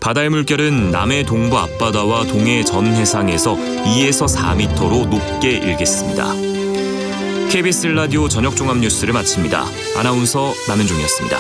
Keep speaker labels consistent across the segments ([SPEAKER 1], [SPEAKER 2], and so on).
[SPEAKER 1] 바다의 물결은 남해 동부 앞바다와 동해 전 해상에서 2에서 4m로 높게 일겠습니다. KBS 라디오 저녁 종합 뉴스를 마칩니다. 아나운서 남현종이었습니다.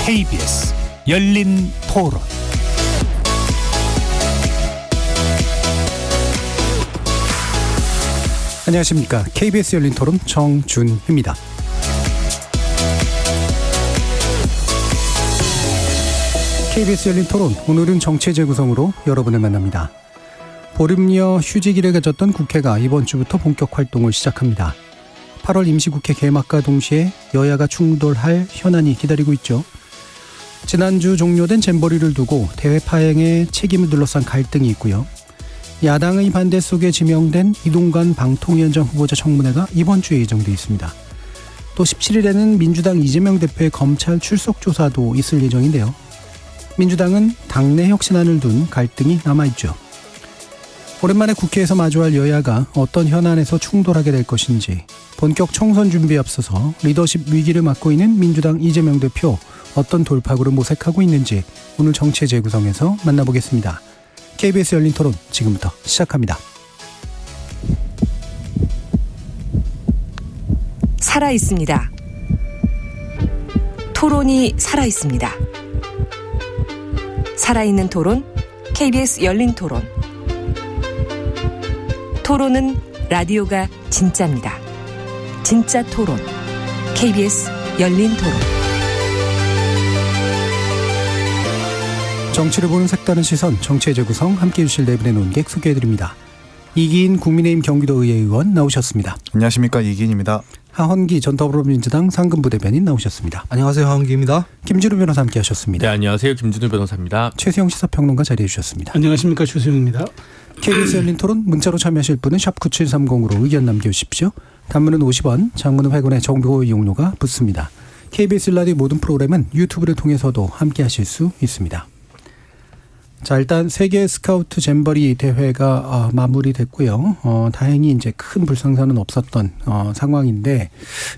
[SPEAKER 2] KBS 열린 토론. 안녕하십니까. KBS 열린 토론 정준희입니다. KBS 열린 토론, 오늘은 정체 재구성으로 여러분을 만납니다. 보름여 휴직일을 가졌던 국회가 이번 주부터 본격 활동을 시작합니다. 8월 임시국회 개막과 동시에 여야가 충돌할 현안이 기다리고 있죠. 지난주 종료된 잼버리를 두고 대회 파행에 책임을 둘러싼 갈등이 있고요. 야당의 반대 속에 지명된 이동관 방통위원장 후보자 청문회가 이번 주에 예정돼 있습니다. 또 17일에는 민주당 이재명 대표의 검찰 출석 조사도 있을 예정인데요. 민주당은 당내 혁신안을 둔 갈등이 남아있죠. 오랜만에 국회에서 마주할 여야가 어떤 현안에서 충돌하게 될 것인지, 본격 총선 준비에 앞서서 리더십 위기를 맡고 있는 민주당 이재명 대표 어떤 돌파구를 모색하고 있는지 오늘 정체 재구성에서 만나보겠습니다. KBS 열린 토론 지금부터 시작합니다.
[SPEAKER 3] 살아있습니다. 토론이 살아있습니다. 살아있는 토론, KBS 열린 토론. 토론은 라디오가 진짜입니다. 진짜 토론, KBS 열린 토론.
[SPEAKER 2] 정치를 보는 색다른 시선, 정치의 재구성, 함께해 주실 네 분의 논객 소개해드립니다. 이기인 국민의힘 경기도의회 의원 나오셨습니다.
[SPEAKER 4] 안녕하십니까, 이기인입니다.
[SPEAKER 2] 하헌기 전 더불어민주당 상근부대변인 나오셨습니다.
[SPEAKER 5] 안녕하세요, 하헌기입니다.
[SPEAKER 2] 김진우 변호사 함께하셨습니다.
[SPEAKER 6] 네, 안녕하세요, 김진우 변호사입니다.
[SPEAKER 2] 최수영 시사평론가 자리해 주셨습니다.
[SPEAKER 7] 안녕하십니까, 최수영입니다.
[SPEAKER 2] KBS 열린 토론, 문자로 참여하실 분은 샵 9730으로 의견 남겨주십시오. 단문은 50원, 장문은 100원의 정보 이용료가 붙습니다. KBS 라디오 모든 프로그램은 유튜브를 통해서도 함께하실 수 있습니다. 자, 일단 세계 스카우트 잼버리 대회가 마무리됐고요. 다행히 이제 큰 불상사는 없었던 상황인데,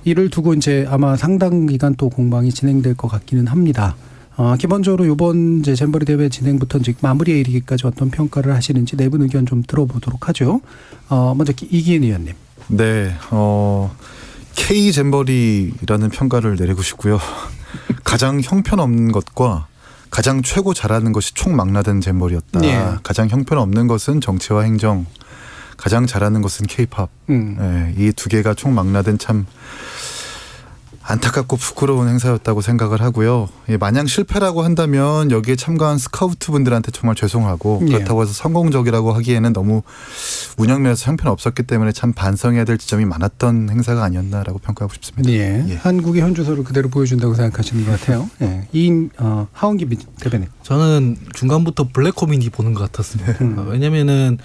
[SPEAKER 2] 이를 두고 이제 아마 상당 기간 또 공방이 진행될 것 같기는 합니다. 기본적으로 이번 이제 잼버리 대회 진행부터 이제 마무리에 이르기까지 어떤 평가를 하시는지 네 분 의견 좀 들어보도록 하죠. 먼저 이기인 의원님.
[SPEAKER 4] 네, K 잼버리라는 평가를 내리고 싶고요. 가장 형편없는 것과 가장 최고 잘하는 것이 총망라된 잼버리였다.
[SPEAKER 2] 예.
[SPEAKER 4] 가장 형편없는 것은 정치와 행정, 가장 잘하는 것은 K-팝. 네, 이 두 개가 총망라된 참 안타깝고 부끄러운 행사였다고 생각을 하고요. 마냥 실패라고 한다면 여기에 참가한 스카우트 분들한테 정말 죄송하고, 그렇다고 해서 성공적이라고 하기에는 너무 운영면에서 형편없었기 때문에 참 반성해야 될 지점이 많았던 행사가 아니었나라고 평가하고 싶습니다.
[SPEAKER 2] 예.
[SPEAKER 4] 예.
[SPEAKER 2] 한국의 현주소를 그대로 보여준다고 생각하시는 것 같아요. 예. 하헌기 대변인.
[SPEAKER 5] 저는 중간부터 블랙 코미디 보는 것 같았습니다. 왜냐면은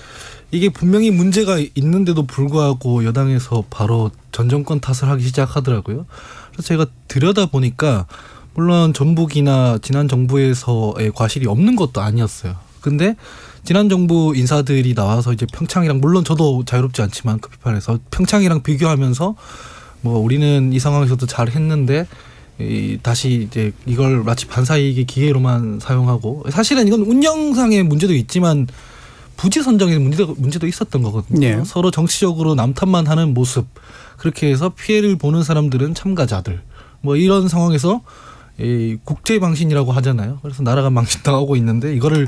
[SPEAKER 5] 이게 분명히 문제가 있는데도 불구하고 여당에서 바로 전 정권 탓을 하기 시작하더라고요. 그래서 제가 들여다보니까 물론 전북이나 지난 정부에서의 과실이 없는 것도 아니었어요. 근데 지난 정부 인사들이 나와서 이제 평창이랑, 물론 저도 자유롭지 않지만 그 비판에서 평창이랑 비교하면서 뭐 우리는 이 상황에서도 잘 했는데 다시 이제 이걸 마치 반사이익의 기회로만 사용하고, 사실은 이건 운영상의 문제도 있지만 부지 선정에 문제도 있었던 거거든요.
[SPEAKER 2] 예.
[SPEAKER 5] 서로 정치적으로 남탓만 하는 모습, 그렇게 해서 피해를 보는 사람들은 참가자들, 뭐 이런 상황에서 국제 망신이라고 하잖아요. 그래서 나라가 망신당하고 있는데 이거를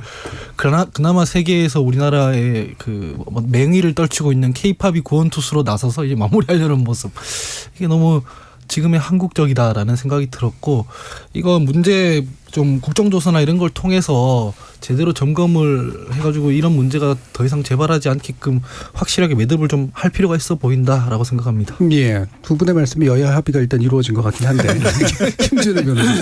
[SPEAKER 5] 그나마 세계에서 우리나라의 그 맹위를 떨치고 있는 K-팝이 구원투수로 나서서 이제 마무리하려는 모습, 이게 너무 지금의 한국적이다라는 생각이 들었고, 이거 문제 좀 국정조사나 이런 걸 통해서 제대로 점검을 해가지고 이런 문제가 더 이상 재발하지 않게끔 확실하게 매듭을 좀 할 필요가 있어 보인다라고 생각합니다.
[SPEAKER 2] 예, 두 분의 말씀이 여야 합의가 일단 이루어진 것 같긴 한데 김준우 변호사.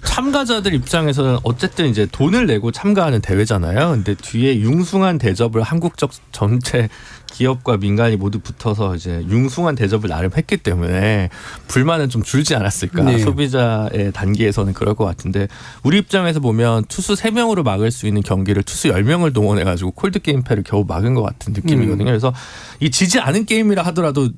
[SPEAKER 6] 참가자들 입장에서는 어쨌든 이제 돈을 내고 참가하는 대회잖아요. 근데 뒤에 융숭한 대접을 한국적 전체 기업과 민간이 모두 붙어서 이제 융숭한 대접을 나름 했기 때문에 불만은 좀 줄지 않았을까.
[SPEAKER 2] 네.
[SPEAKER 6] 소비자의 단계에서는 그럴 것 같은데 우리 입장에서 보면 투수 3명으로 막을 수 있는 경기를 투수 10명을 동원해가지고 콜드게임패를 겨우 막은 것 같은 느낌이거든요. 그래서 이 지지 않은 게임이라 하더라도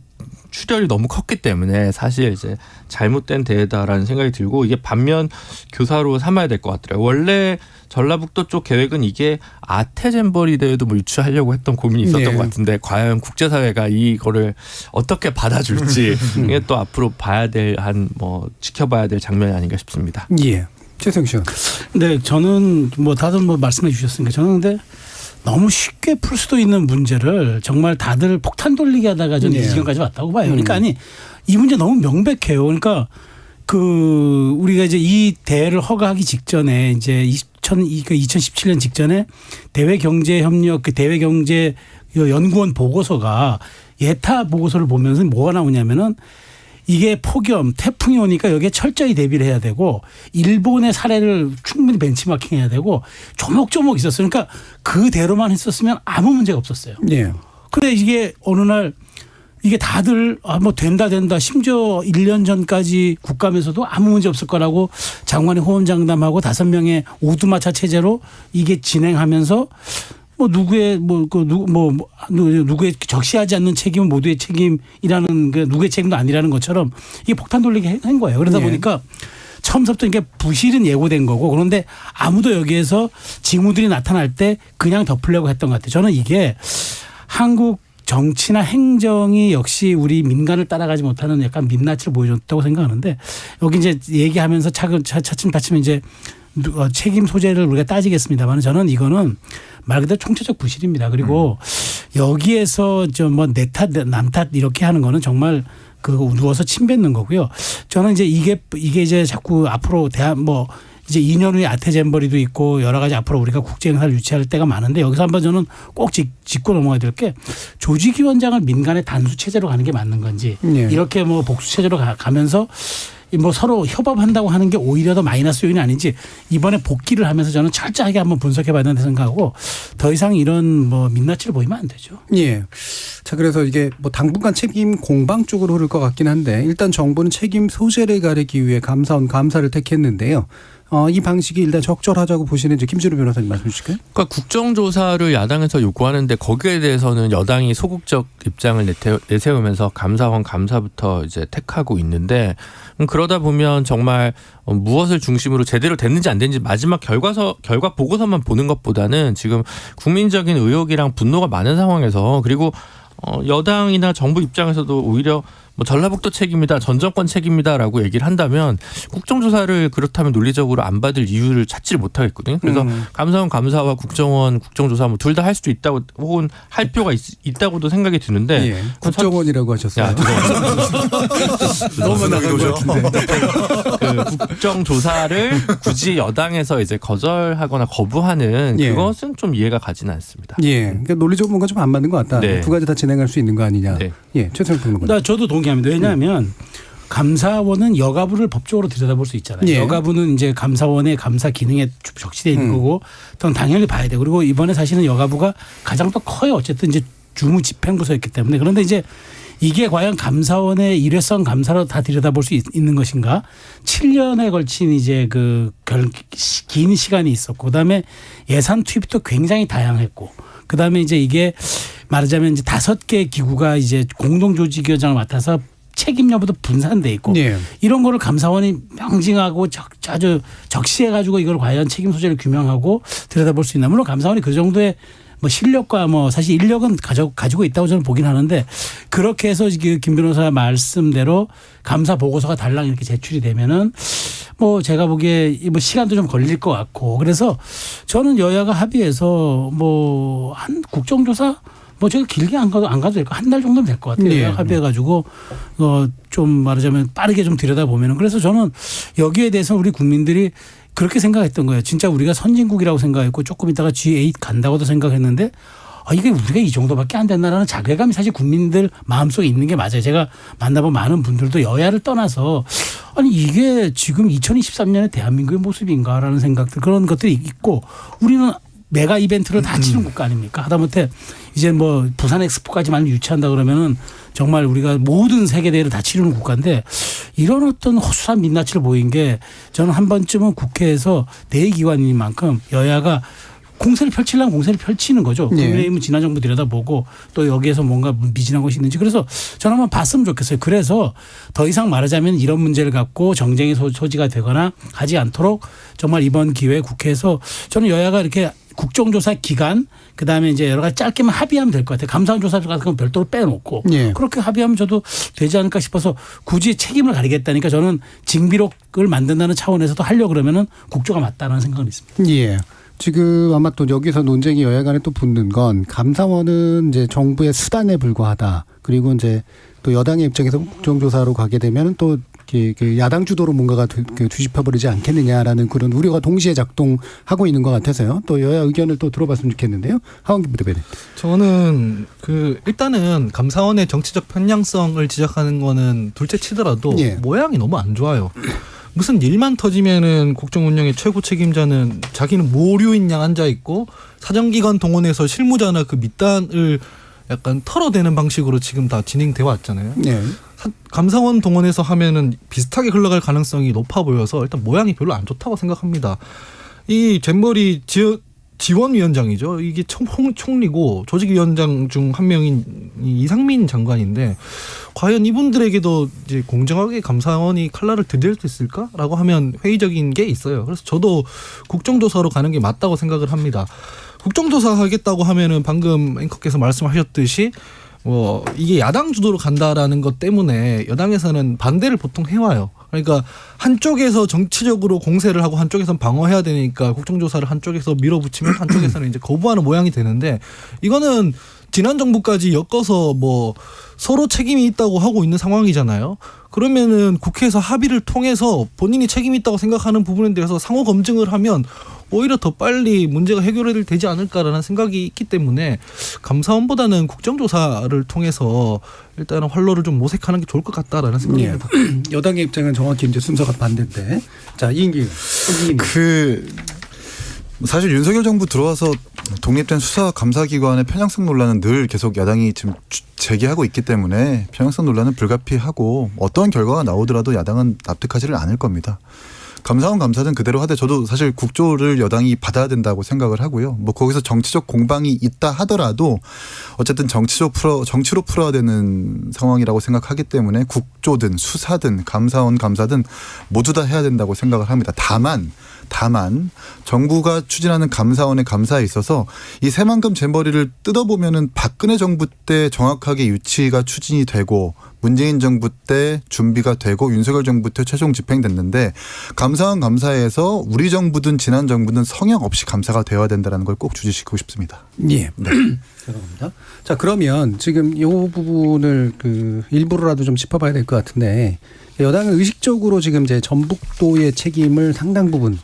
[SPEAKER 6] 출혈이 너무 컸기 때문에 사실 이제 잘못된 대회다라는 생각이 들고 이게 반면 교사로 삼아야 될 것 같더라고요. 원래 전라북도 쪽 계획은 이게 아태잼버리 대회도 뭐 유치하려고 했던 고민이 있었던
[SPEAKER 2] 네.
[SPEAKER 6] 것 같은데 과연 국제사회가 이거를 어떻게 받아줄지 이게 또 앞으로 봐야 될 뭐 지켜봐야 될 장면이 아닌가 싶습니다.
[SPEAKER 2] 예, 최성 씨.
[SPEAKER 7] 네, 저는 뭐 다들 뭐 말씀해 주셨으니까 저는 근데 너무 쉽게 풀 수도 있는 문제를 정말 다들 폭탄 돌리게 하다가 저는 이 지경까지 왔다고 봐요. 그러니까 아니 이 문제 너무 명백해요. 그러니까 그 우리가 이제 이 대회를 허가하기 직전에 이제 2017년 직전에 대외경제협력 그 대외경제 연구원 보고서가 예타 보고서를 보면서 뭐가 나오냐면은 이게 폭염, 태풍이 오니까 여기에 철저히 대비를 해야 되고 일본의 사례를 충분히 벤치마킹해야 되고 조목조목 있었어요. 그러니까 그대로만 했었으면 아무 문제가 없었어요.
[SPEAKER 2] 예.
[SPEAKER 7] 근데 이게 어느 날 이게 다들 뭐 된다 심지어 1년 전까지 국감에서도 아무 문제 없을 거라고 장관이 호언장담하고 5명의 오두마차 체제로 이게 진행하면서 뭐 누구의 누구의 적시하지 않는 책임은 모두의 책임이라는 그 누구의 책임도 아니라는 것처럼 이게 폭탄 돌리게 한 거예요. 그러다 보니까 처음부터 이게 부실은 예고된 거고 그런데 아무도 여기에서 징후들이 나타날 때 그냥 덮으려고 했던 것 같아요. 저는 이게 한국 정치나 행정이 역시 우리 민간을 따라가지 못하는 약간 민낯을 보여줬다고 생각하는데 여기 이제 얘기하면서 차츰 이제 책임 소재를 우리가 따지겠습니다만 저는 이거는 말 그대로 총체적 부실입니다. 그리고 여기에서 뭐 내 탓, 남 탓 이렇게 하는 거는 정말 그 누워서 침 뱉는 거고요. 저는 이제 이게 이제 자꾸 앞으로 뭐 이제 2년 후에 아태잼버리도 있고 여러 가지 앞으로 우리가 국제 행사를 유치할 때가 많은데 여기서 한번 저는 꼭 짚고 넘어가야 될 게 조직위원장을 민간의 단수 체제로 가는 게 맞는 건지 이렇게 뭐 복수 체제로 가면서 뭐 서로 협업한다고 하는 게 오히려 더 마이너스 요인이 아닌지 이번에 복귀를 하면서 저는 철저하게 한번 분석해 봐야 된다고 생각하고 더 이상 이런 뭐 민낯을 보이면 안 되죠.
[SPEAKER 2] 예. 자, 그래서 이게 뭐 당분간 책임 공방 쪽으로 흐를 것 같긴 한데 일단 정부는 책임 소재를 가리기 위해 감사원 감사를 택했는데요. 이 방식이 일단 적절하다고 보시는지 김준우 변호사님 말씀 주실까요?
[SPEAKER 6] 그러니까 국정조사를 야당에서 요구하는데 거기에 대해서는 여당이 소극적 입장을 내세우면서 감사원 감사부터 이제 택하고 있는데 그러다 보면 정말 무엇을 중심으로 제대로 됐는지 안 됐는지 마지막 결과 보고서만 보는 것보다는 지금 국민적인 의혹이랑 분노가 많은 상황에서 그리고 여당이나 정부 입장에서도 오히려 뭐 전라북도 책임이다, 전 정권 책임이다라고 얘기를 한다면 국정조사를 그렇다면 논리적으로 안 받을 이유를 찾지를 못하겠거든요. 그래서 감사원 감사와 국정원 국정조사 뭐 둘 다 할 수도 있다고 혹은 할 필요가 있다고도 생각이 드는데
[SPEAKER 2] 예. 국정원이라고 하셨어요.
[SPEAKER 6] 야, 너무 나간 것 같은데. 그 국정조사를 굳이 여당에서 이제 거절하거나 거부하는 그것은 좀 이해가 가지는 않습니다.
[SPEAKER 2] 예, 그러니까 논리적으로 뭔가 좀 안 맞는 것 같다.
[SPEAKER 6] 네.
[SPEAKER 2] 두 가지 다 진행할 수 있는 거 아니냐.
[SPEAKER 6] 네.
[SPEAKER 2] 예, 최태성 평론가.
[SPEAKER 7] 저도 동의합니다. 왜냐하면 감사원은 여가부를 법적으로 들여다볼 수 있잖아요.
[SPEAKER 2] 예.
[SPEAKER 7] 여가부는 이제 감사원의 감사 기능에 적시되어 있는 거고, 또 당연히 봐야 되고, 그리고 이번에 사실은 여가부가 가장 더 커요. 어쨌든 이제 주무 집행부서였기 때문에. 그런데 이제 이게 과연 감사원의 일회성 감사로 다 들여다볼 수 있는 것인가? 7년에 걸친 이제 긴 시간이 있었고, 그다음에 예산 투입도 굉장히 다양했고, 그다음에 이제 이게 말하자면 이제 5개 기구가 이제 공동조직위원장을 맡아서 책임 여부도 분산돼 있고 이런 거를 감사원이 명징하고 아주 적시해가지고 이걸 과연 책임 소재를 규명하고 들여다볼 수 있나. 물론 감사원이 그 정도의 뭐 실력과 뭐 사실 인력은 가지고 있다고 저는 보긴 하는데 그렇게 해서 김 변호사 말씀대로 감사 보고서가 달랑 이렇게 제출이 되면은 뭐 제가 보기에 뭐 시간도 좀 걸릴 것 같고 그래서 저는 여야가 합의해서 뭐 한 국정조사 뭐 제가 길게 안 가도 될 거 한 달 정도면 될 것 같아요. 합의해가지고 좀 말하자면 빠르게 좀 들여다보면은 그래서 저는 여기에 대해서 우리 국민들이 그렇게 생각했던 거예요. 진짜 우리가 선진국이라고 생각했고 조금 있다가 G8 간다고도 생각했는데 이게 우리가 이 정도밖에 안 된다라는 자괴감이 사실 국민들 마음속에 있는 게 맞아요. 제가 만나본 많은 분들도 여야를 떠나서 아니 이게 지금 2023년에 대한민국의 모습인가라는 생각들 그런 것들이 있고 우리는 메가 이벤트를 다 치는 국가 아닙니까? 하다못해 이제 뭐 부산 엑스포까지만 유치한다 그러면은 정말 우리가 모든 세계대회를 다 치르는 국가인데 이런 어떤 허술한 민낯을 보인 게 저는 한 번쯤은 국회에서 대기관인 만큼 여야가 공세를 펼치려면 공세를 펼치는 거죠. 국민의힘은 지난 정부 들여다보고 또 여기에서 뭔가 미진한 것이 있는지 그래서 저는 한번 봤으면 좋겠어요. 그래서 더 이상 말하자면 이런 문제를 갖고 정쟁의 소지가 되거나 하지 않도록 정말 이번 기회에 국회에서 저는 여야가 이렇게 국정조사 기간 그다음에 이제 여러 가지 짧게만 합의하면 될 것 같아요. 감사원 조사 같은 건 별도로 빼놓고 그렇게 합의하면 저도 되지 않을까 싶어서 굳이 책임을 가리겠다니까 저는 징비록을 만든다는 차원에서도 하려고 그러면은 국조가 맞다는 생각은 있습니다.
[SPEAKER 2] 예. 지금 아마 또 여기서 논쟁이 여야 간에 또 붙는 건 감사원은 이제 정부의 수단에 불과하다. 그리고 이제 또 여당의 입장에서 국정조사로 가게 되면 또 그 야당 주도로 뭔가가 뒤집혀버리지 않겠느냐라는 그런 우려가 동시에 작동하고 있는 것 같아서요. 또 여야 의견을 또 들어봤으면 좋겠는데요. 하원기 부대변인.
[SPEAKER 5] 저는 일단은 감사원의 정치적 편향성을 지적하는 거는 둘째 치더라도 모양이 너무 안 좋아요. 무슨 일만 터지면은 국정 운영의 최고 책임자는 자기는 모류인 양 앉아 있고 사정기관 동원해서 실무자나 그 밑단을 약간 털어대는 방식으로 지금 다 진행돼 왔잖아요. 감사원 동원해서 하면은 비슷하게 흘러갈 가능성이 높아 보여서 일단 모양이 별로 안 좋다고 생각합니다. 이 잼버리 지원위원장이죠. 이게 총리고 조직위원장 중 한 명인 이상민 장관인데 과연 이분들에게도 이제 공정하게 감사원이 칼날을 들일 수 있을까라고 하면 회의적인 게 있어요. 그래서 저도 국정조사로 가는 게 맞다고 생각을 합니다. 국정조사 하겠다고 하면은 방금 앵커께서 말씀하셨듯이 이게 야당 주도로 간다라는 것 때문에 여당에서는 반대를 보통 해와요. 그러니까 한쪽에서 정치적으로 공세를 하고 한쪽에서는 방어해야 되니까 국정조사를 한쪽에서 밀어붙이면 한쪽에서는 이제 거부하는 모양이 되는데 이거는 지난 정부까지 엮어서 서로 책임이 있다고 하고 있는 상황이잖아요. 그러면은 국회에서 합의를 통해서 본인이 책임이 있다고 생각하는 부분에 대해서 상호 검증을 하면 오히려 더 빨리 문제가 해결되지 않을까라는 생각이 있기 때문에 감사원보다는 국정조사를 통해서 일단은 활로를 좀 모색하는 게 좋을 것 같다라는 생각입니다.
[SPEAKER 2] 여당의 입장은 정확히 이제 순서가 반대인데, 자 이인기.
[SPEAKER 4] 사실 윤석열 정부 들어와서 독립된 수사 감사기관의 편향성 논란은 늘 계속 야당이 지금 제기하고 있기 때문에 편향성 논란은 불가피하고 어떤 결과가 나오더라도 야당은 납득하지를 않을 겁니다. 감사원 감사는 그대로 하되 저도 사실 국조를 여당이 받아야 된다고 생각을 하고요. 거기서 정치적 공방이 있다 하더라도 어쨌든 정치로 풀어야 되는 상황이라고 생각하기 때문에 국조든 수사든 감사원 감사든 모두 다 해야 된다고 생각을 합니다. 다만 정부가 추진하는 감사원의 감사에 있어서 이 새만금 잼버리를 뜯어보면은 박근혜 정부 때 정확하게 유치가 추진이 되고 문재인 정부 때 준비가 되고 윤석열 정부 때 최종 집행됐는데 감사원 감사에서 우리 정부든 지난 정부든 성역 없이 감사가 되어야 된다는 걸 꼭 주지시키고 싶습니다.
[SPEAKER 2] 예. 네. 죄송합니다. 자 그러면 지금 이 부분을 일부러라도 좀 짚어봐야 될 것 같은데 여당은 의식적으로 지금 이제 전북도의 책임을 상당 부분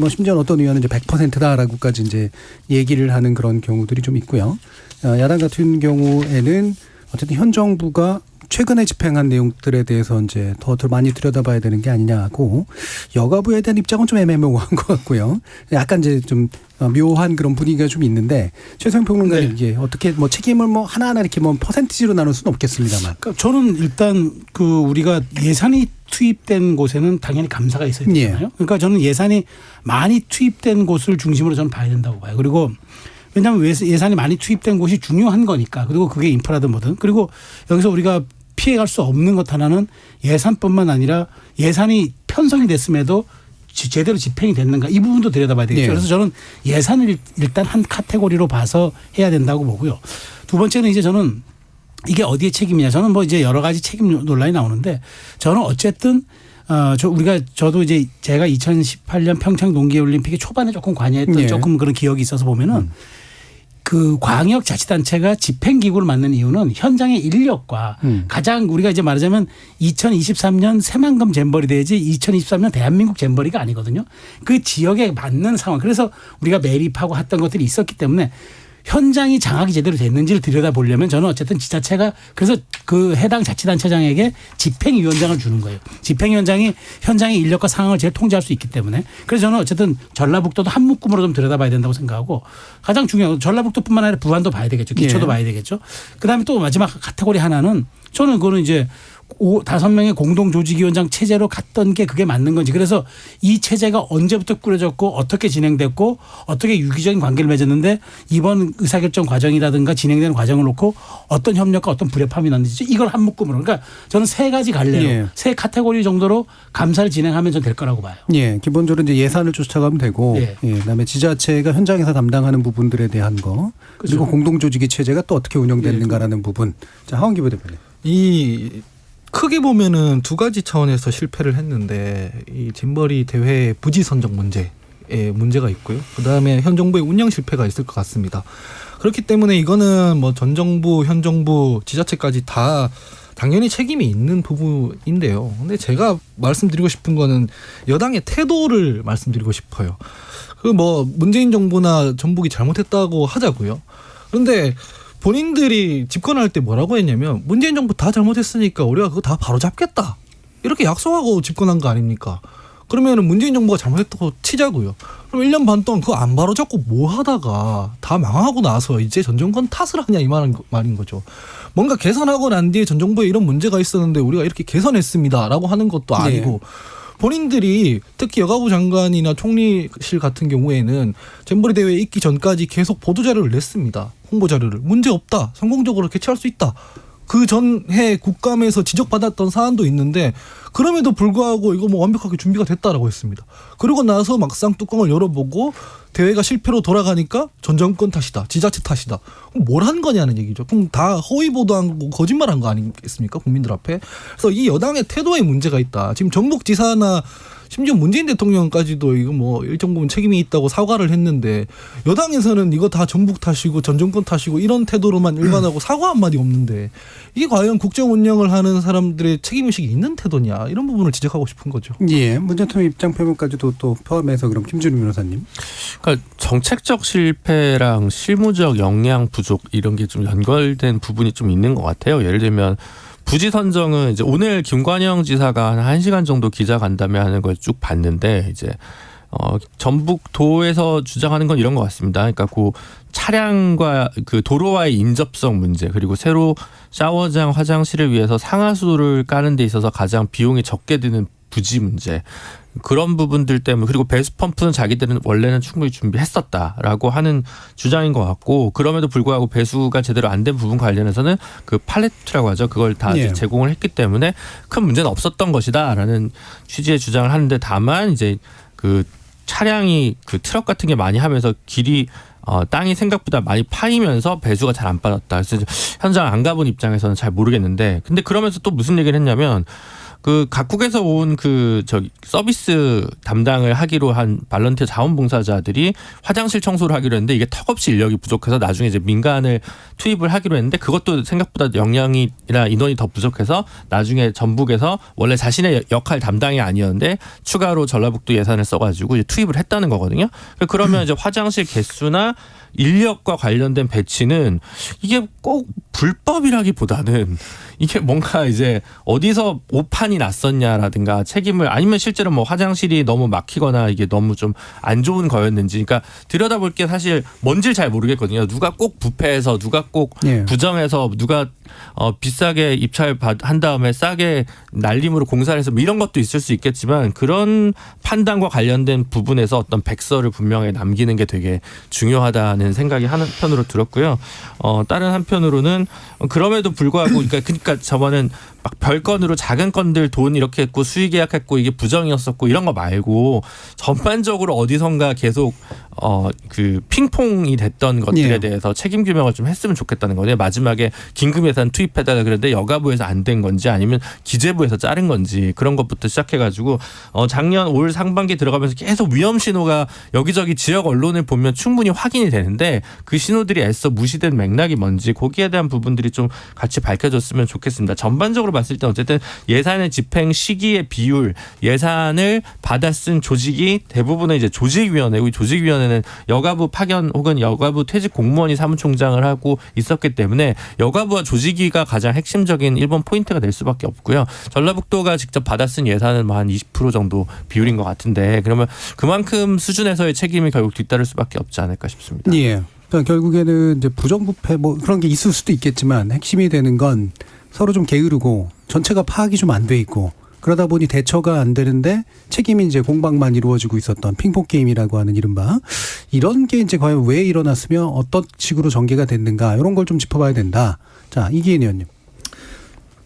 [SPEAKER 2] 심지어 어떤 의원은 이제 100%다라고까지 이제 얘기를 하는 그런 경우들이 좀 있고요. 야당 같은 경우에는 어쨌든 현 정부가 최근에 집행한 내용들에 대해서 이제 더 많이 들여다봐야 되는 게 아니냐고 여가부에 대한 입장은 좀 애매모호한 것 같고요. 약간 이제 좀 묘한 그런 분위기가 좀 있는데 최소영 평론가님 이게 어떻게 책임을 하나하나 이렇게 퍼센티지로 나눌 수는 없겠습니다만.
[SPEAKER 7] 그러니까 저는 일단 우리가 예산이 투입된 곳에는 당연히 감사가 있어야 되잖아요. 그러니까 저는 예산이 많이 투입된 곳을 중심으로 저는 봐야 된다고 봐요. 그리고 왜냐하면 예산이 많이 투입된 곳이 중요한 거니까. 그리고 그게 인프라든 뭐든. 그리고 여기서 우리가 피해갈 수 없는 것 하나는 예산뿐만 아니라 예산이 편성이 됐음에도 제대로 집행이 됐는가 이 부분도 들여다봐야 되겠죠. 그래서 저는 예산을 일단 한 카테고리로 봐서 해야 된다고 보고요. 두 번째는 이제 저는 이게 어디의 책임이냐. 저는 이제 여러 가지 책임 논란이 나오는데 저는 어쨌든 저도 이제 제가 2018년 평창 동계올림픽의 초반에 조금 관여했던 조금 그런 기억이 있어서 보면은 그 광역자치단체가 집행기구를 맡는 이유는 현장의 인력과 가장 우리가 이제 말하자면 2023년 새만금 잼버리 대회지 2023년 대한민국 잼버리가 아니거든요. 그 지역에 맞는 상황. 그래서 우리가 매립하고 했던 것들이 있었기 때문에 현장이 장악이 제대로 됐는지를 들여다보려면 저는 어쨌든 지자체가 그래서 그 해당 자치단체장에게 집행위원장을 주는 거예요. 집행위원장이 현장의 인력과 상황을 제일 통제할 수 있기 때문에 그래서 저는 어쨌든 전라북도도 한 묶음으로 좀 들여다봐야 된다고 생각하고 가장 중요한 건 전라북도뿐만 아니라 부안도 봐야 되겠죠. 기초도 봐야 되겠죠. 그다음에 또 마지막 카테고리 하나는 저는 그거는 이제 5명의 공동조직위원장 체제로 갔던 게 그게 맞는 건지 그래서 이 체제가 언제부터 꾸려졌고 어떻게 진행됐고 어떻게 유기적인 관계를 맺었는데 이번 의사결정 과정이라든가 진행되는 과정을 놓고 어떤 협력과 어떤 불협화음이 났는지 이걸 한 묶음으로 그러니까 저는 세 가지 갈래로
[SPEAKER 2] 예.
[SPEAKER 7] 세 카테고리 정도로 감사를 진행하면 전 될 거라고 봐요.
[SPEAKER 2] 예, 기본적으로 이제 예산을 쫓아가면 되고,
[SPEAKER 7] 예.
[SPEAKER 2] 예, 그다음에 지자체가 현장에서 담당하는 부분들에 대한 거, 그리고
[SPEAKER 7] 그렇죠.
[SPEAKER 2] 공동조직위 체제가 또 어떻게 운영되는가라는 부분. 자, 하원기 부대표님.
[SPEAKER 5] 이 크게 보면은 두 가지 차원에서 실패를 했는데 이 잼버리 대회 부지 선정 문제에 문제가 있고요. 그다음에 현 정부의 운영 실패가 있을 것 같습니다. 그렇기 때문에 이거는 뭐 전 정부, 현 정부, 지자체까지 다 당연히 책임이 있는 부분인데요. 근데 제가 말씀드리고 싶은 거는 여당의 태도를 말씀드리고 싶어요. 그 뭐 문재인 정부나 전북이 잘못했다고 하자고요. 그런데 본인들이 집권할 때 뭐라고 했냐면 문재인 정부 다 잘못했으니까 우리가 그거 다 바로잡겠다. 이렇게 약속하고 집권한 거 아닙니까? 그러면 문재인 정부가 잘못했다고 치자고요. 그럼 1년 반 동안 그거 안 바로잡고 뭐 하다가 다 망하고 나서 이제 전 정권 탓을 하냐 이 말인 거죠. 뭔가 개선하고 난 뒤에 전 정부에 이런 문제가 있었는데 우리가 이렇게 개선했습니다라고 하는 것도 아니고 본인들이 특히 여가부 장관이나 총리실 같은 경우에는 잼버리 대회에 있기 전까지 계속 보도자료를 냈습니다. 홍보자료를. 문제없다. 성공적으로 개최할 수 있다. 그 전해 국감에서 지적받았던 사안도 있는데 그럼에도 불구하고 이거 뭐 완벽하게 준비가 됐다라고 했습니다. 그러고 나서 막상 뚜껑을 열어보고 대회가 실패로 돌아가니까 전 정권 탓이다. 지자체 탓이다. 그럼 뭘 한 거냐는 얘기죠. 그럼 다 허위 보도한 거 거짓말한 거 아니겠습니까? 국민들 앞에. 그래서 이 여당의 태도에 문제가 있다. 지금 전북지사나 심지어 문재인 대통령까지도 이거 뭐 일정 부분 책임이 있다고 사과를 했는데 여당에서는 이거 다 전북 탓이고 전 정권 탓이고 이런 태도로만 일관하고 사과 한마디 없는데 이게 과연 국정 운영을 하는 사람들의 책임의식이 있는 태도냐 이런 부분을 지적하고 싶은 거죠.
[SPEAKER 2] 예, 문제점 입장 표명까지도 또 포함해서 그럼 김준우 변호사님.
[SPEAKER 6] 그러니까 정책적 실패랑 실무적 역량 부족 이런 게 좀 연결된 부분이 좀 있는 것 같아요. 예를 들면 부지 선정은 이제 오늘 김관영 지사가 한 1시간 정도 기자간담회 하는 걸 쭉 봤는데 이제 전북도에서 주장하는 건 이런 것 같습니다. 그러니까 그 차량과 그 도로와의 인접성 문제 그리고 새로 샤워장, 화장실을 위해서 상하수도를 까는 데 있어서 가장 비용이 적게 드는 부지 문제 그런 부분들 때문에 그리고 배수 펌프는 자기들은 원래는 충분히 준비했었다라고 하는 주장인 것 같고 그럼에도 불구하고 배수가 제대로 안 된 부분 관련해서는 그 팔레트라고 하죠. 그걸 다
[SPEAKER 2] 예.
[SPEAKER 6] 제공을 했기 때문에 큰 문제는 없었던 것이다라는 취지의 주장을 하는데 다만 이제 그 차량이 그 트럭 같은 게 많이 하면서 길이 땅이 생각보다 많이 파이면서 배수가 잘 안 빠졌다. 그래서 현장 안 가본 입장에서는 잘 모르겠는데 근데 그러면서 또 무슨 얘기를 했냐면 그 각국에서 온 그 서비스 담당을 하기로 한 발런티어 자원봉사자들이 화장실 청소를 하기로 했는데 이게 턱없이 인력이 부족해서 나중에 이제 민간을 투입을 하기로 했는데 그것도 생각보다 역량이나 인원이 더 부족해서 나중에 전북에서 원래 자신의 역할 담당이 아니었는데 추가로 전라북도 예산을 써가지고 이제 투입을 했다는 거거든요. 그러면 이제 화장실 개수나 인력과 관련된 배치는 이게 꼭 불법이라기보다는 이게 뭔가 이제 어디서 오판이 났었냐라든가 책임을 아니면 실제로 뭐 화장실이 너무 막히거나 이게 너무 좀 안 좋은 거였는지 그러니까 들여다볼 게 사실 뭔지를 잘 모르겠거든요. 누가 꼭 부패해서 누가 꼭
[SPEAKER 2] 예.
[SPEAKER 6] 부정해서 누가 비싸게 입찰 한 다음에 싸게 날림으로 공사를 해서 뭐 이런 것도 있을 수 있겠지만 그런 판단과 관련된 부분에서 어떤 백서를 분명히 남기는 게 되게 중요하다는 생각이 한편으로 들었고요. 다른 한편으로는 그럼에도 불구하고 그러니까 저번엔 막 별건으로 작은 건들 돈 이렇게 했고 수의 계약했고 이게 부정이었었고 이런 거 말고 전반적으로 어디선가 계속 그 핑퐁이 됐던 것들에
[SPEAKER 2] 예.
[SPEAKER 6] 대해서 책임 규명을 좀 했으면 좋겠다는 거예요. 마지막에 긴급 예산 투입해달라 그랬는데 여가부에서 안 된 건지 아니면 기재부에서 자른 건지 그런 것부터 시작해가지고 작년 올 상반기 들어가면서 계속 위험 신호가 여기저기 지역 언론을 보면 충분히 확인이 되는데 그 신호들이 애써 무시된 맥락이 뭔지 거기에 대한 부분들이 좀 같이 밝혀졌으면 좋겠습니다. 전반적으로 봤을 때 어쨌든 예산의 집행 시기의 비율, 예산을 받아 쓴 조직이 대부분은 이제 조직위원회고 이 조직위원회는 여가부 파견 혹은 여가부 퇴직 공무원이 사무총장을 하고 있었기 때문에 여가부와 조직위가 가장 핵심적인 1번 포인트가 될 수밖에 없고요. 전라북도가 직접 받아 쓴 예산은 뭐 한 20% 정도 비율인 것 같은데 그러면 그만큼 수준에서의 책임이 결국 뒤따를 수밖에 없지 않을까 싶습니다.
[SPEAKER 2] 예. 그러니까 결국에는 이제 부정부패 뭐 그런 게 있을 수도 있겠지만 핵심이 되는 건 서로 좀 게으르고 전체가 파악이 좀 안 돼 있고 그러다 보니 대처가 안 되는데 책임이 이제 공방만 이루어지고 있었던 핑퐁 게임이라고 하는 이른바 이런 게 이제 과연 왜 일어났으며 어떤 식으로 전개가 됐는가 이런 걸 좀 짚어봐야 된다. 자, 이기인 의원님.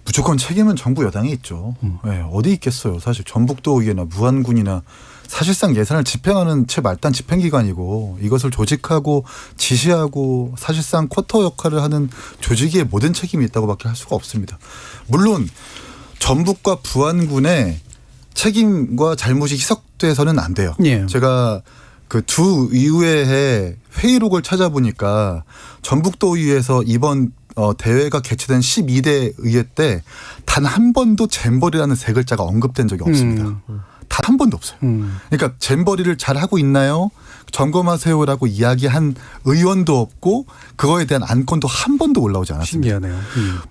[SPEAKER 4] 무조건 책임은 정부 여당에 있죠. 네, 어디 있겠어요. 사실 전북도의회나 무안군이나 사실상 예산을 집행하는 최말단 집행기관이고 이것을 조직하고 지시하고 사실상 쿼터 역할을 하는 조직의 모든 책임이 있다고밖에 할 수가 없습니다. 물론 전북과 부안군의 책임과 잘못이 희석돼서는 안 돼요.
[SPEAKER 2] 예.
[SPEAKER 4] 제가 그 두 의회의 회의록을 찾아보니까 전북도의회에서 이번 대회가 개최된 12대 의회 때 단 한 번도 잼버리라는 세 글자가 언급된 적이 없습니다. 단 한 번도 없어요. 그러니까 잼버리를 잘 하고 있나요? 점검하세요라고 이야기한 의원도 없고 그거에 대한 안건도 한 번도 올라오지 않았습니다.
[SPEAKER 2] 신기하네요.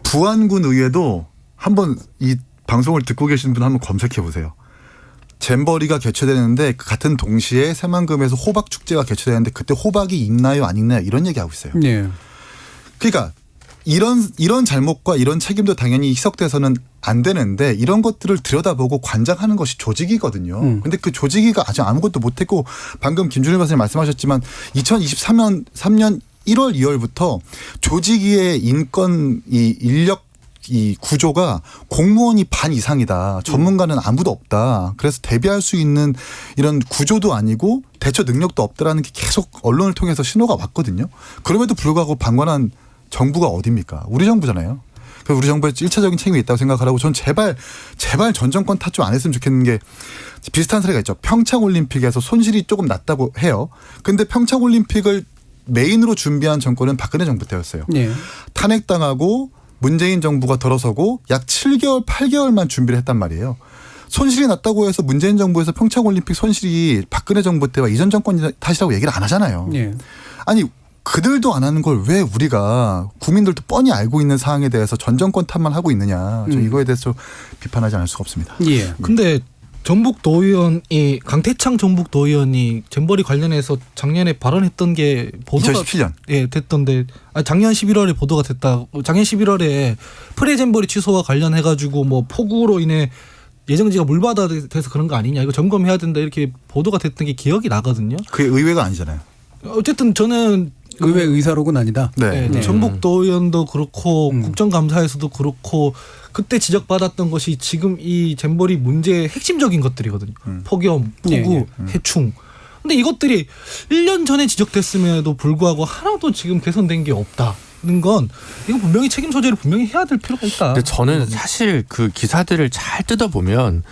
[SPEAKER 4] 부안군 의회도 한번 이 방송을 듣고 계신 분 한번 검색해 보세요. 잼버리가 개최되는데 그 같은 동시에 새만금에서 호박 축제가 개최되는데 그때 호박이 있나요 안 있나요 이런 얘기하고 있어요.
[SPEAKER 2] 예.
[SPEAKER 4] 그러니까 이런 잘못과 이런 책임도 당연히 희석돼서는 안 되는데 이런 것들을 들여다보고 관장하는 것이 조직이거든요. 근데 그 조직위가 아직 아무것도 못했고 방금 김준일 박사님 말씀하셨지만 2023년 1월 2월부터 조직위의 인권 이 인력 이 구조가 공무원이 반 이상이다. 전문가는 아무도 없다. 그래서 대비할 수 있는 이런 구조도 아니고 대처 능력도 없다라는 게 계속 언론을 통해서 신호가 왔거든요. 그럼에도 불구하고 방관한 정부가 어딥니까? 우리 정부잖아요. 그래서 우리 정부에 1차적인 책임이 있다고 생각하라고 전 제발 전 정권 탓 좀 안 했으면 좋겠는 게 비슷한 사례가 있죠. 평창올림픽에서 손실이 조금 났다고 해요. 근데 평창올림픽을 메인으로 준비한 정권은 박근혜 정부 때였어요.
[SPEAKER 2] 예.
[SPEAKER 4] 탄핵당하고 문재인 정부가 들어서고 약 7개월, 8개월만 준비를 했단 말이에요. 손실이 났다고 해서 문재인 정부에서 평창올림픽 손실이 박근혜 정부 때와 이전 정권 탓이라고 얘기를 안 하잖아요.
[SPEAKER 2] 예.
[SPEAKER 4] 아니 그들도 안 하는 걸 왜 우리가 국민들도 뻔히 알고 있는 사항에 대해서 전 정권 탓만 하고 있느냐. 저 이거에 대해서 비판하지 않을 수가 없습니다.
[SPEAKER 2] 예.
[SPEAKER 5] 근데 전북도의원이 강태창 전북도의원이 잼버리 관련해서 작년에 발언했던 게 보도가
[SPEAKER 4] 2017년.
[SPEAKER 5] 예, 됐던데 작년 11월에 보도가 됐다. 작년 11월에 프레잼버리 취소와 관련해 가지고 뭐 폭우로 인해 예정지가 물바다 돼서 그런 거 아니냐. 이거 점검해야 된다. 이렇게 보도가 됐던 게 기억이 나거든요.
[SPEAKER 4] 그게 의회가 아니잖아요.
[SPEAKER 5] 어쨌든 저는
[SPEAKER 2] 의회 의사록은 아니다.
[SPEAKER 4] 네.
[SPEAKER 5] 네. 전북도의원도 그렇고 국정감사에서도 그렇고 그때 지적받았던 것이 지금 이 잼버리 문제의 핵심적인 것들이거든요. 폭염, 폭우, 해충. 근데 이것들이 1년 전에 지적됐음에도 불구하고 하나도 지금 개선된 게 없다는 건 이건 분명히 책임 소재를 분명히 해야 될 필요가 있다.
[SPEAKER 6] 근데 저는 사실 그 기사들을 잘 뜯어보면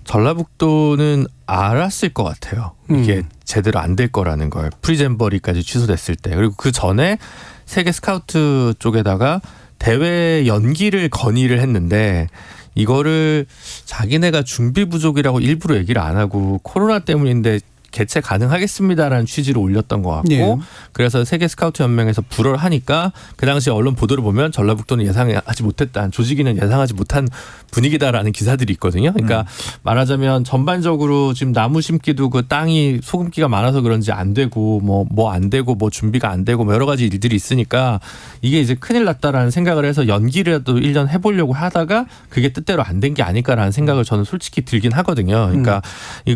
[SPEAKER 6] 전라북도는 알았을 것 같아요. 이게 제대로 안 될 거라는 걸. 프리잼버리까지 취소됐을 때. 그리고 그 전에 세계 스카우트 쪽에다가 대회 연기를 건의를 했는데 이거를 자기네가 준비 부족이라고 일부러 얘기를 안 하고 코로나 때문인데 개최 가능하겠습니다라는 취지로 올렸던 것 같고
[SPEAKER 2] 예.
[SPEAKER 6] 그래서 세계 스카우트 연맹에서 불허를 하니까 그 당시 언론 보도를 보면 전라북도는 예상하지 못했다. 조직위는 예상하지 못한 분위기다라는 기사들이 있거든요. 그러니까 말하자면 전반적으로 지금 나무 심기도 그 땅이 소금기가 많아서 그런지 안 되고 뭐 안 되고 뭐 준비가 안 되고 뭐 여러 가지 일들이 있으니까 이게 이제 큰일 났다라는 생각을 해서 연기라도 1년 해보려고 하다가 그게 뜻대로 안 된 게 아닐까라는 생각을 저는 솔직히 들긴 하거든요. 그러니까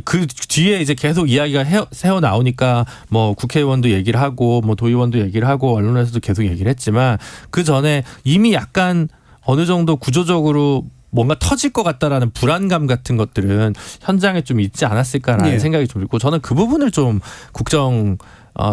[SPEAKER 6] 그 뒤에 이제 계속 이야기가 새어 나오니까 뭐 국회의원도 얘기를 하고 뭐 도의원도 얘기를 하고 언론에서도 계속 얘기를 했지만 그 전에 이미 약간 어느 정도 구조적으로 뭔가 터질 것 같다라는 불안감 같은 것들은 현장에 좀 있지 않았을까라는
[SPEAKER 2] 예.
[SPEAKER 6] 생각이 좀 들고 저는 그 부분을 좀 국정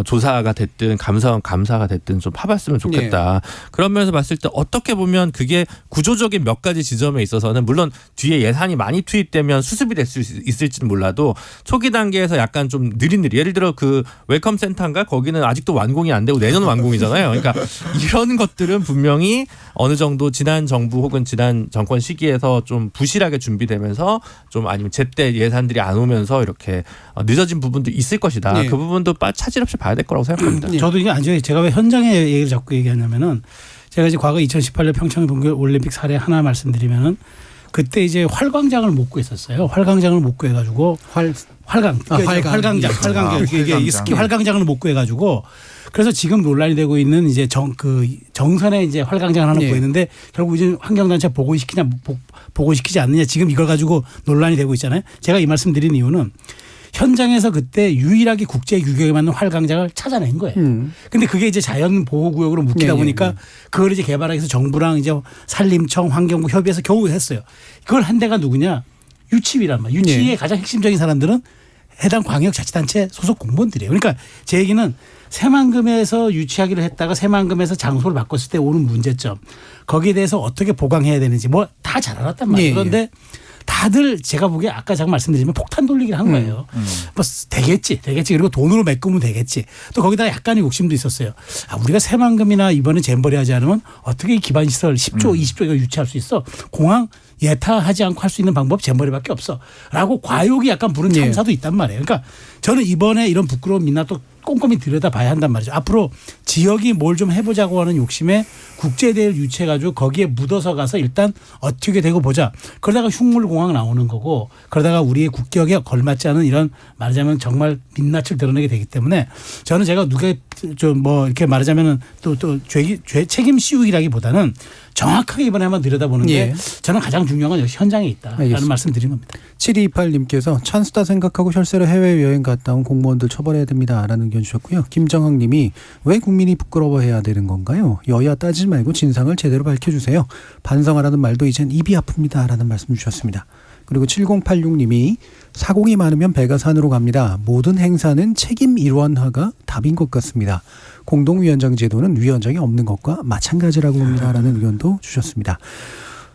[SPEAKER 6] 조사가 됐든 감사가 됐든 좀 파봤으면 좋겠다. 그런 면에서 봤을 때 어떻게 보면 그게 구조적인 몇 가지 지점에 있어서는 물론 뒤에 예산이 많이 투입되면 수습이 될 수 있을지는 몰라도 초기 단계에서 약간 좀 느릿느릿 예를 들어 그 웰컴 센터인가 거기는 아직도 완공이 안 되고 내년 완공이잖아요. 그러니까 이런 것들은 분명히 어느 정도 지난 정부 혹은 지난 정권 시기에서 좀 부실하게 준비되면서 좀 아니면 제때 예산들이 안 오면서 이렇게 늦어진 부분도 있을 것이다.
[SPEAKER 2] 네.
[SPEAKER 6] 그 부분도 차질 없이 봐야 될 거라고 생각합니다.
[SPEAKER 7] 저도 이게 안 좋아요. 제가 왜 현장의 얘기를 자꾸 얘기하냐면은 제가 이제 과거 2018년 평창 동계올림픽 사례 하나 말씀드리면은 그때 이제 활광장을 못 구했었어요. 활광장을 못 구해가지고 활광장 이게 스키 활광장을 못 구해가지고 그래서 지금 논란이 되고 있는 이제 정선에 이제 활광장을 하나 구했는데 결국 이제 환경단체 보고시키지 않느냐 지금 이걸 가지고 논란이 되고 있잖아요. 제가 이 말씀드린 이유는 현장에서 그때 유일하게 국제 규격에 맞는 활광장을 찾아낸 거예요. 근데 그게 이제 자연 보호구역으로 묶이다 보니까 그걸 이제 개발하기 위해서 정부랑 이제 산림청, 환경부 협의해서 겨우 했어요. 그걸 한 데가 누구냐? 유치위란 말이에요. 유치위의 가장 핵심적인 사람들은 해당 광역자치단체 소속 공무원들이에요. 그러니까 제 얘기는 새만금에서 유치하기로 했다가 새만금에서 장소를 바꿨을 때 오는 문제점 거기에 대해서 어떻게 보강해야 되는지 뭐 다 잘 알았단 말이에요. 그런데 다들 제가 보기에 아까 제가 말씀드리면 폭탄 돌리기를 한 거예요. 뭐 되겠지. 그리고 돈으로 메꾸면 되겠지. 또 거기다가 약간의 욕심도 있었어요. 우리가 새만금이나 이번에 잼버리 하지 않으면 어떻게 이 기반시설 10조, 20조 이거 유치할 수 있어. 공항 예타하지 않고 할 수 있는 방법 잼버리밖에 없어. 라고 과욕이 약간 부른 참사도 있단 말이에요. 그러니까 저는 이번에 이런 부끄러운 민낯 또 꼼꼼히 들여다봐야 한단 말이죠. 앞으로 지역이 뭘 좀 해보자고 하는 욕심에 국제대회를 유치해가지고 거기에 묻어서 가서 일단 어떻게 되고 보자. 그러다가 흉물공항 나오는 거고 그러다가 우리의 국격에 걸맞지 않은 이런 말하자면 정말 민낯을 드러내게 되기 때문에 저는 제가 누가 좀 뭐 이렇게 말하자면은 또 죄 책임 씌우기라기보다는 정확하게 이번에 한번 들여다보는 게 저는 가장 중요한 건 역시 현장에 있다라는 말씀 드린 겁니다.
[SPEAKER 2] 7228님께서 찬스다 생각하고 혈세로 해외여행 갔다 온 공무원들 처벌해야 됩니다라는 의견 주셨고요. 김정학 님이 왜 국민이 부끄러워해야 되는 건가요? 여야 따지지 말고 진상을 제대로 밝혀주세요. 반성하라는 말도 이젠 입이 아픕니다라는 말씀 주셨습니다. 그리고 7086님이 사공이 많으면 배가 산으로 갑니다. 모든 행사는 책임 일원화가 답인 것 같습니다. 공동위원장 제도는 위원장이 없는 것과 마찬가지라고 봅니다라는 의견도 주셨습니다.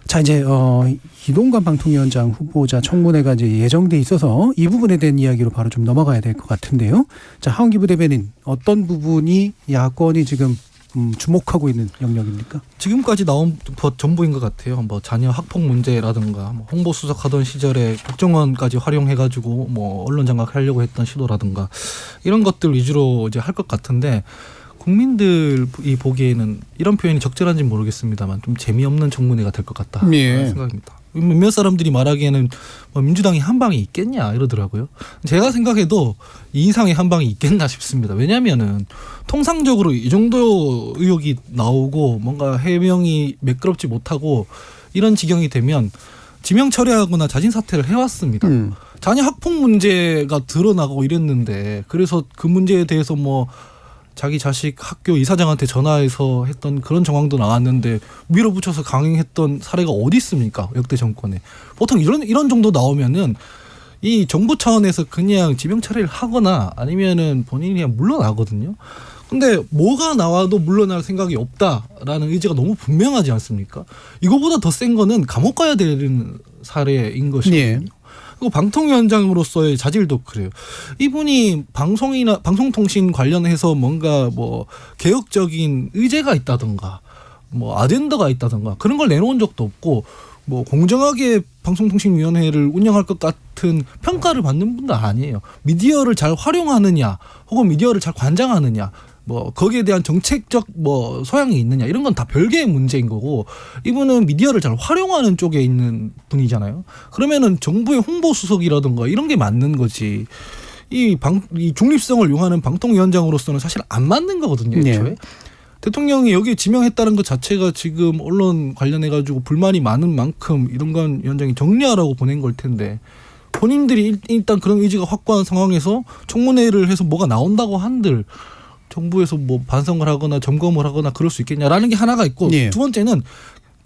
[SPEAKER 2] 자 이제 이동관 방통위원장 후보자 청문회가 이제 예정돼 있어서 이 부분에 대한 이야기로 바로 좀 넘어가야 될 것 같은데요. 자 하원기 부대변인 어떤 부분이 야권이 지금 주목하고 있는 영역입니까?
[SPEAKER 5] 지금까지 나온 전부인 것 같아요. 뭐 자녀 학폭 문제라든가 뭐 홍보 수석하던 시절에 국정원까지 활용해가지고 뭐 언론 장악하려고 했던 시도라든가 이런 것들 위주로 이제 할 것 같은데 국민들이 보기에는 이런 표현이 적절한지는 모르겠습니다만 좀 재미없는 청문회가 될 것 같다 생각입니다. 몇몇 사람들이 말하기에는 뭐 민주당이 한 방이 있겠냐 이러더라고요. 제가 생각해도 이 이상의 한 방이 있겠나 싶습니다. 왜냐하면은 통상적으로 이 정도 의혹이 나오고 뭔가 해명이 매끄럽지 못하고 이런 지경이 되면 지명 철회하거나 자진 사퇴를 해왔습니다. 자녀 학폭 문제가 드러나고 이랬는데 그래서 그 문제에 대해서 뭐 자기 자식 학교 이사장한테 전화해서 했던 그런 정황도 나왔는데 밀어붙여서 강행했던 사례가 어디 있습니까? 역대 정권에. 보통 이런 정도 나오면은 이 정부 차원에서 그냥 지명 처리를 하거나 아니면은 본인이 그냥 물러나거든요. 근데 뭐가 나와도 물러날 생각이 없다라는 의지가 너무 분명하지 않습니까? 이거보다 더 센 거는 감옥 가야 되는 사례인 것이거든요. 그리고 방통위원장으로서의 자질도 그래요. 이분이 방송통신 관련해서 뭔가 뭐 개혁적인 의제가 있다든가 뭐 아젠다가 있다든가 그런 걸 내놓은 적도 없고 뭐 공정하게 방송통신위원회를 운영할 것 같은 평가를 받는 분도 아니에요. 미디어를 잘 활용하느냐 혹은 미디어를 잘 관장하느냐 뭐 거기에 대한 정책적 뭐 소양이 있느냐 이런 건 다 별개의 문제인 거고 이분은 미디어를 잘 활용하는 쪽에 있는 분이잖아요. 그러면은 정부의 홍보수석이라든가 이런 게 맞는 거지. 이 중립성을 용하는 방통위원장으로서는 사실 안 맞는 거거든요. 애초에. 대통령이 여기에 지명했다는 것 자체가 지금 언론 관련해가지고 불만이 많은 만큼 이동관 위원장이 정리하라고 보낸 걸 텐데 본인들이 일단 그런 의지가 확고한 상황에서 청문회를 해서 뭐가 나온다고 한들 정부에서 뭐 반성을 하거나 점검을 하거나 그럴 수 있겠냐라는 게 하나가 있고 두 번째는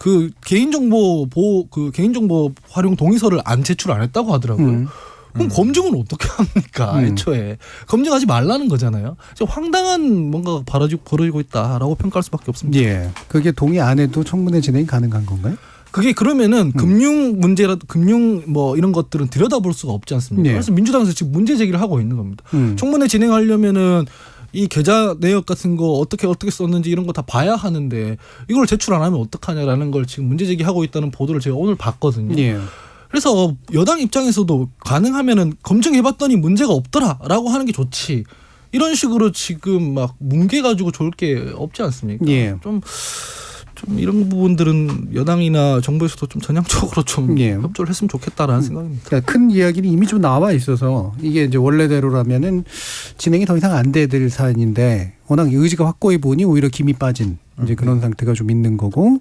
[SPEAKER 5] 그 개인정보 보호 그 개인정보 활용 동의서를 제출 안 했다고 하더라고요. 그럼 검증은 어떻게 합니까? 애초에 검증하지 말라는 거잖아요. 황당한 뭔가가 벌어지고 있다라고 평가할 수밖에 없습니다.
[SPEAKER 2] 예. 그게 동의 안 해도 청문회 진행이 가능한 건가요?
[SPEAKER 5] 그게 그러면은 금융 문제라도 금융 뭐 이런 것들은 들여다볼 수가 없지 않습니까?
[SPEAKER 2] 예.
[SPEAKER 5] 그래서 민주당에서 지금 문제 제기를 하고 있는 겁니다. 청문회 진행하려면은 이 계좌 내역 같은 거 어떻게 썼는지 이런 거 다 봐야 하는데 이걸 제출 안 하면 어떡하냐라는 걸 지금 문제 제기하고 있다는 보도를 제가 오늘 봤거든요.
[SPEAKER 2] 예.
[SPEAKER 5] 그래서 여당 입장에서도 가능하면은 검증해봤더니 문제가 없더라라고 하는 게 좋지. 이런 식으로 지금 막 뭉개가지고 좋을 게 없지 않습니까?
[SPEAKER 2] 예.
[SPEAKER 5] 좀 이런 부분들은 여당이나 정부에서도 좀 전향적으로 좀
[SPEAKER 2] 예.
[SPEAKER 5] 협조를 했으면 좋겠다라는 생각입니다.
[SPEAKER 2] 그러니까 큰 이야기는 이미 좀 나와 있어서 이게 이제 원래대로라면은 진행이 더 이상 안 돼야 될 사안인데 워낙 의지가 확고해 보니 오히려 김이 빠진 이제 그런 상태가 좀 있는 거고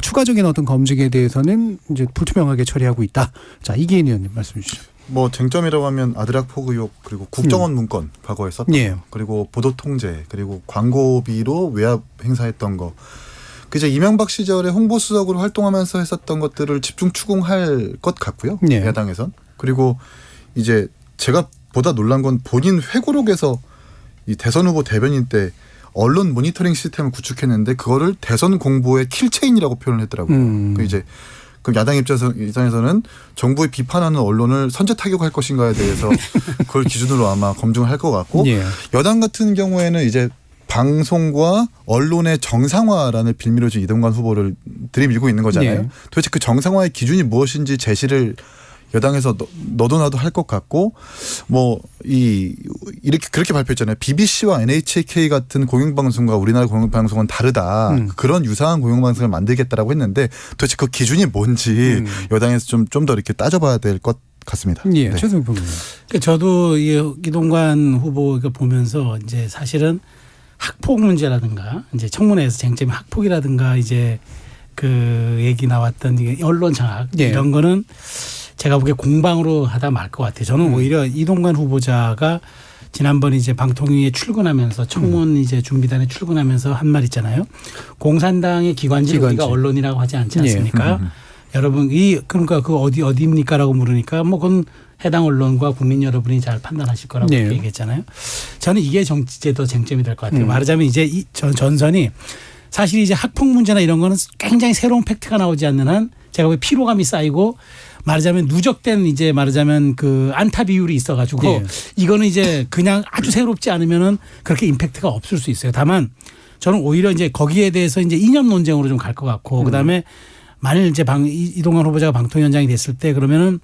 [SPEAKER 2] 추가적인 어떤 검증에 대해서는 이제 불투명하게 처리하고 있다. 자, 이기인 의원님 말씀 주시죠.
[SPEAKER 4] 뭐 쟁점이라고 하면 아드락 포그 의혹 그리고 국정원 문건 과거에 썼던
[SPEAKER 2] 예.
[SPEAKER 4] 거 그리고 보도 통제 그리고 광고비로 외압 행사했던 거. 그제 이명박 시절에 홍보수석으로 활동하면서 했었던 것들을 집중 추궁할 것 같고요.
[SPEAKER 2] 네.
[SPEAKER 4] 야당에선. 그리고 이제 제가 보다 놀란 건 본인 회고록에서 이 대선 후보 대변인 때 언론 모니터링 시스템을 구축했는데 그거를 대선 공보의 킬체인이라고 표현을 했더라고요. 그 이제 그럼 야당 입장에서는 정부의 비판하는 언론을 선제 타격할 것인가에 대해서 그걸 기준으로 아마 검증을 할 것 같고
[SPEAKER 2] 예.
[SPEAKER 4] 여당 같은 경우에는 이제 방송과 언론의 정상화라는 빌미로 지금 이동관 후보를 들이밀고 있는 거잖아요.
[SPEAKER 2] 네.
[SPEAKER 4] 도대체 그 정상화의 기준이 무엇인지 제시를 여당에서 너도 나도 할 것 같고 이렇게 그렇게 발표했잖아요. BBC와 NHK 같은 공영방송과 우리나라 공영방송은 다르다. 그런 유사한 공영방송을 만들겠다라고 했는데 도대체 그 기준이 뭔지 여당에서 좀 더 이렇게 따져봐야 될 것 같습니다.
[SPEAKER 2] 예.
[SPEAKER 4] 네.
[SPEAKER 2] 최승훈 평론가.
[SPEAKER 7] 그러니까 저도 이동관 후보 보면서 이제 사실은 학폭 문제라든가 이제 청문회에서 쟁점이 학폭이라든가 이제 그 얘기 나왔던 이게 언론 장악
[SPEAKER 2] 예.
[SPEAKER 7] 이런 거는 제가 보기에 공방으로 하다 말 것 같아요. 저는 오히려 이동관 후보자가 지난번 이제 방통위에 출근하면서 청문 이제 준비단에 출근하면서 한 말 있잖아요. 공산당의 기관지를 우리가 언론이라고 하지 않지 않습니까? 여러분 그러니까 그 어디입니까라고 물으니까 뭐 그건 해당 언론과 국민 여러분이 잘 판단하실 거라고
[SPEAKER 2] 네.
[SPEAKER 7] 얘기했잖아요. 저는 이게 정치제도 쟁점이 될 것 같아요. 말하자면 이제 이 전선이 사실 이제 학폭 문제나 이런 거는 굉장히 새로운 팩트가 나오지 않는 한 제가 보기에 피로감이 쌓이고 말하자면 누적된 이제 말하자면 그 안타 비율이 있어가지고
[SPEAKER 2] 네.
[SPEAKER 7] 이거는 이제 그냥 아주 새롭지 않으면은 그렇게 임팩트가 없을 수 있어요. 다만 저는 오히려 이제 거기에 대해서 이제 이념 논쟁으로 좀 갈 것 같고 그다음에 만일 이제 이동관 후보자가 방통위원장이 됐을 때 그러면은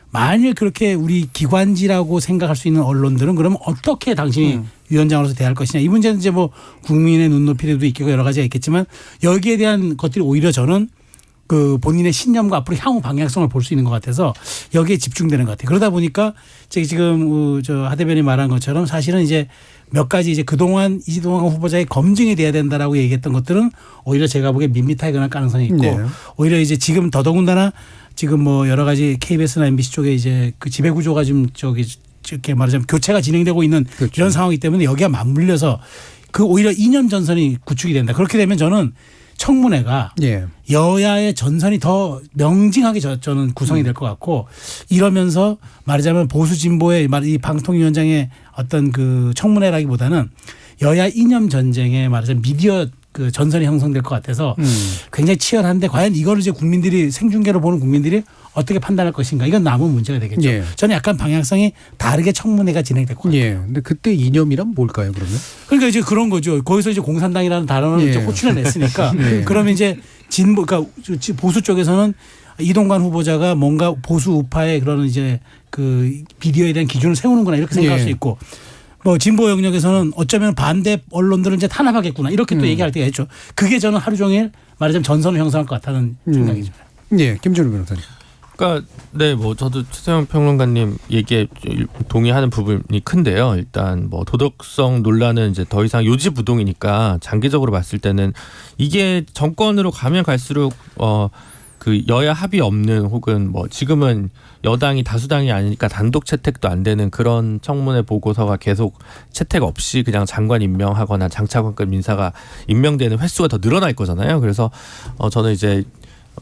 [SPEAKER 7] 만일 그렇게 우리 기관지라고 생각할 수 있는 언론들은 그러면 어떻게 당신이 위원장으로서 대할 것이냐. 이 문제는 이제 뭐 국민의 눈높이도 있겠고 여러 가지가 있겠지만 여기에 대한 것들이 오히려 저는 그 본인의 신념과 앞으로 향후 방향성을 볼 수 있는 것 같아서 여기에 집중되는 것 같아요. 그러다 보니까 지금 저 하 대변인 말한 것처럼 사실은 이제 몇 가지 이제 그동안 이동관 후보자의 검증이 돼야 된다라고 얘기했던 것들은 오히려 제가 보기에 밋밋하게 변할 가능성이 있고
[SPEAKER 2] 네.
[SPEAKER 7] 오히려 이제 지금 더더군다나 지금 뭐 여러 가지 KBS나 MBC 쪽에 이제 그 지배 구조가 좀 이렇게 말하자면 교체가 진행되고 있는
[SPEAKER 2] 그렇죠.
[SPEAKER 7] 이런 상황이기 때문에 여기가 맞물려서 그 오히려 이념 전선이 구축이 된다. 그렇게 되면 저는 청문회가
[SPEAKER 2] 예.
[SPEAKER 7] 여야의 전선이 더 명징하게 저는 구성이 될 것 같고 이러면서 말하자면 보수 진보의 이 방통위원장의 어떤 그 청문회라기보다는 여야 이념 전쟁에 말하자면 미디어 그 전선이 형성될 것 같아서 굉장히 치열한데 과연 이거를 이제 국민들이 생중계로 보는 국민들이 어떻게 판단할 것인가 이건 남은 문제가 되겠죠.
[SPEAKER 2] 예.
[SPEAKER 7] 저는 약간 방향성이 다르게 청문회가 진행될 것 같아요.
[SPEAKER 2] 예. 근데 그때 이념이란 뭘까요, 그러면?
[SPEAKER 7] 그러니까 이제 그런 거죠. 거기서 이제 공산당이라는 단어를
[SPEAKER 2] 예.
[SPEAKER 7] 이제 호출해 냈으니까
[SPEAKER 2] 예.
[SPEAKER 7] 그러면 이제 진보 그러니까 보수 쪽에서는 이동관 후보자가 뭔가 보수 우파의 그런 이제 그 비디오에 대한 기준을 세우는구나 이렇게 생각할
[SPEAKER 2] 예.
[SPEAKER 7] 수 있고 뭐 진보 영역에서는 어쩌면 반대 언론들은 이제 탄압하겠구나 이렇게 또 얘기할 때가 있죠. 그게 저는 하루 종일 말하자면 전선을 형성할 것 같다는 생각이죠.
[SPEAKER 2] 예. 김준우 변호사님.
[SPEAKER 6] 그러니까 네, 뭐 저도 최세영 평론가님 얘기에 동의하는 부분이 큰데요. 일단 뭐 도덕성 논란은 이제 더 이상 요지부동이니까 장기적으로 봤을 때는 이게 정권으로 가면 갈수록 그 여야 합의 없는 혹은 뭐 지금은 여당이 다수당이 아니니까 단독 채택도 안 되는 그런 청문회 보고서가 계속 채택 없이 그냥 장관 임명하거나 장차관급 인사가 임명되는 횟수가 더 늘어날 거잖아요. 그래서 저는 이제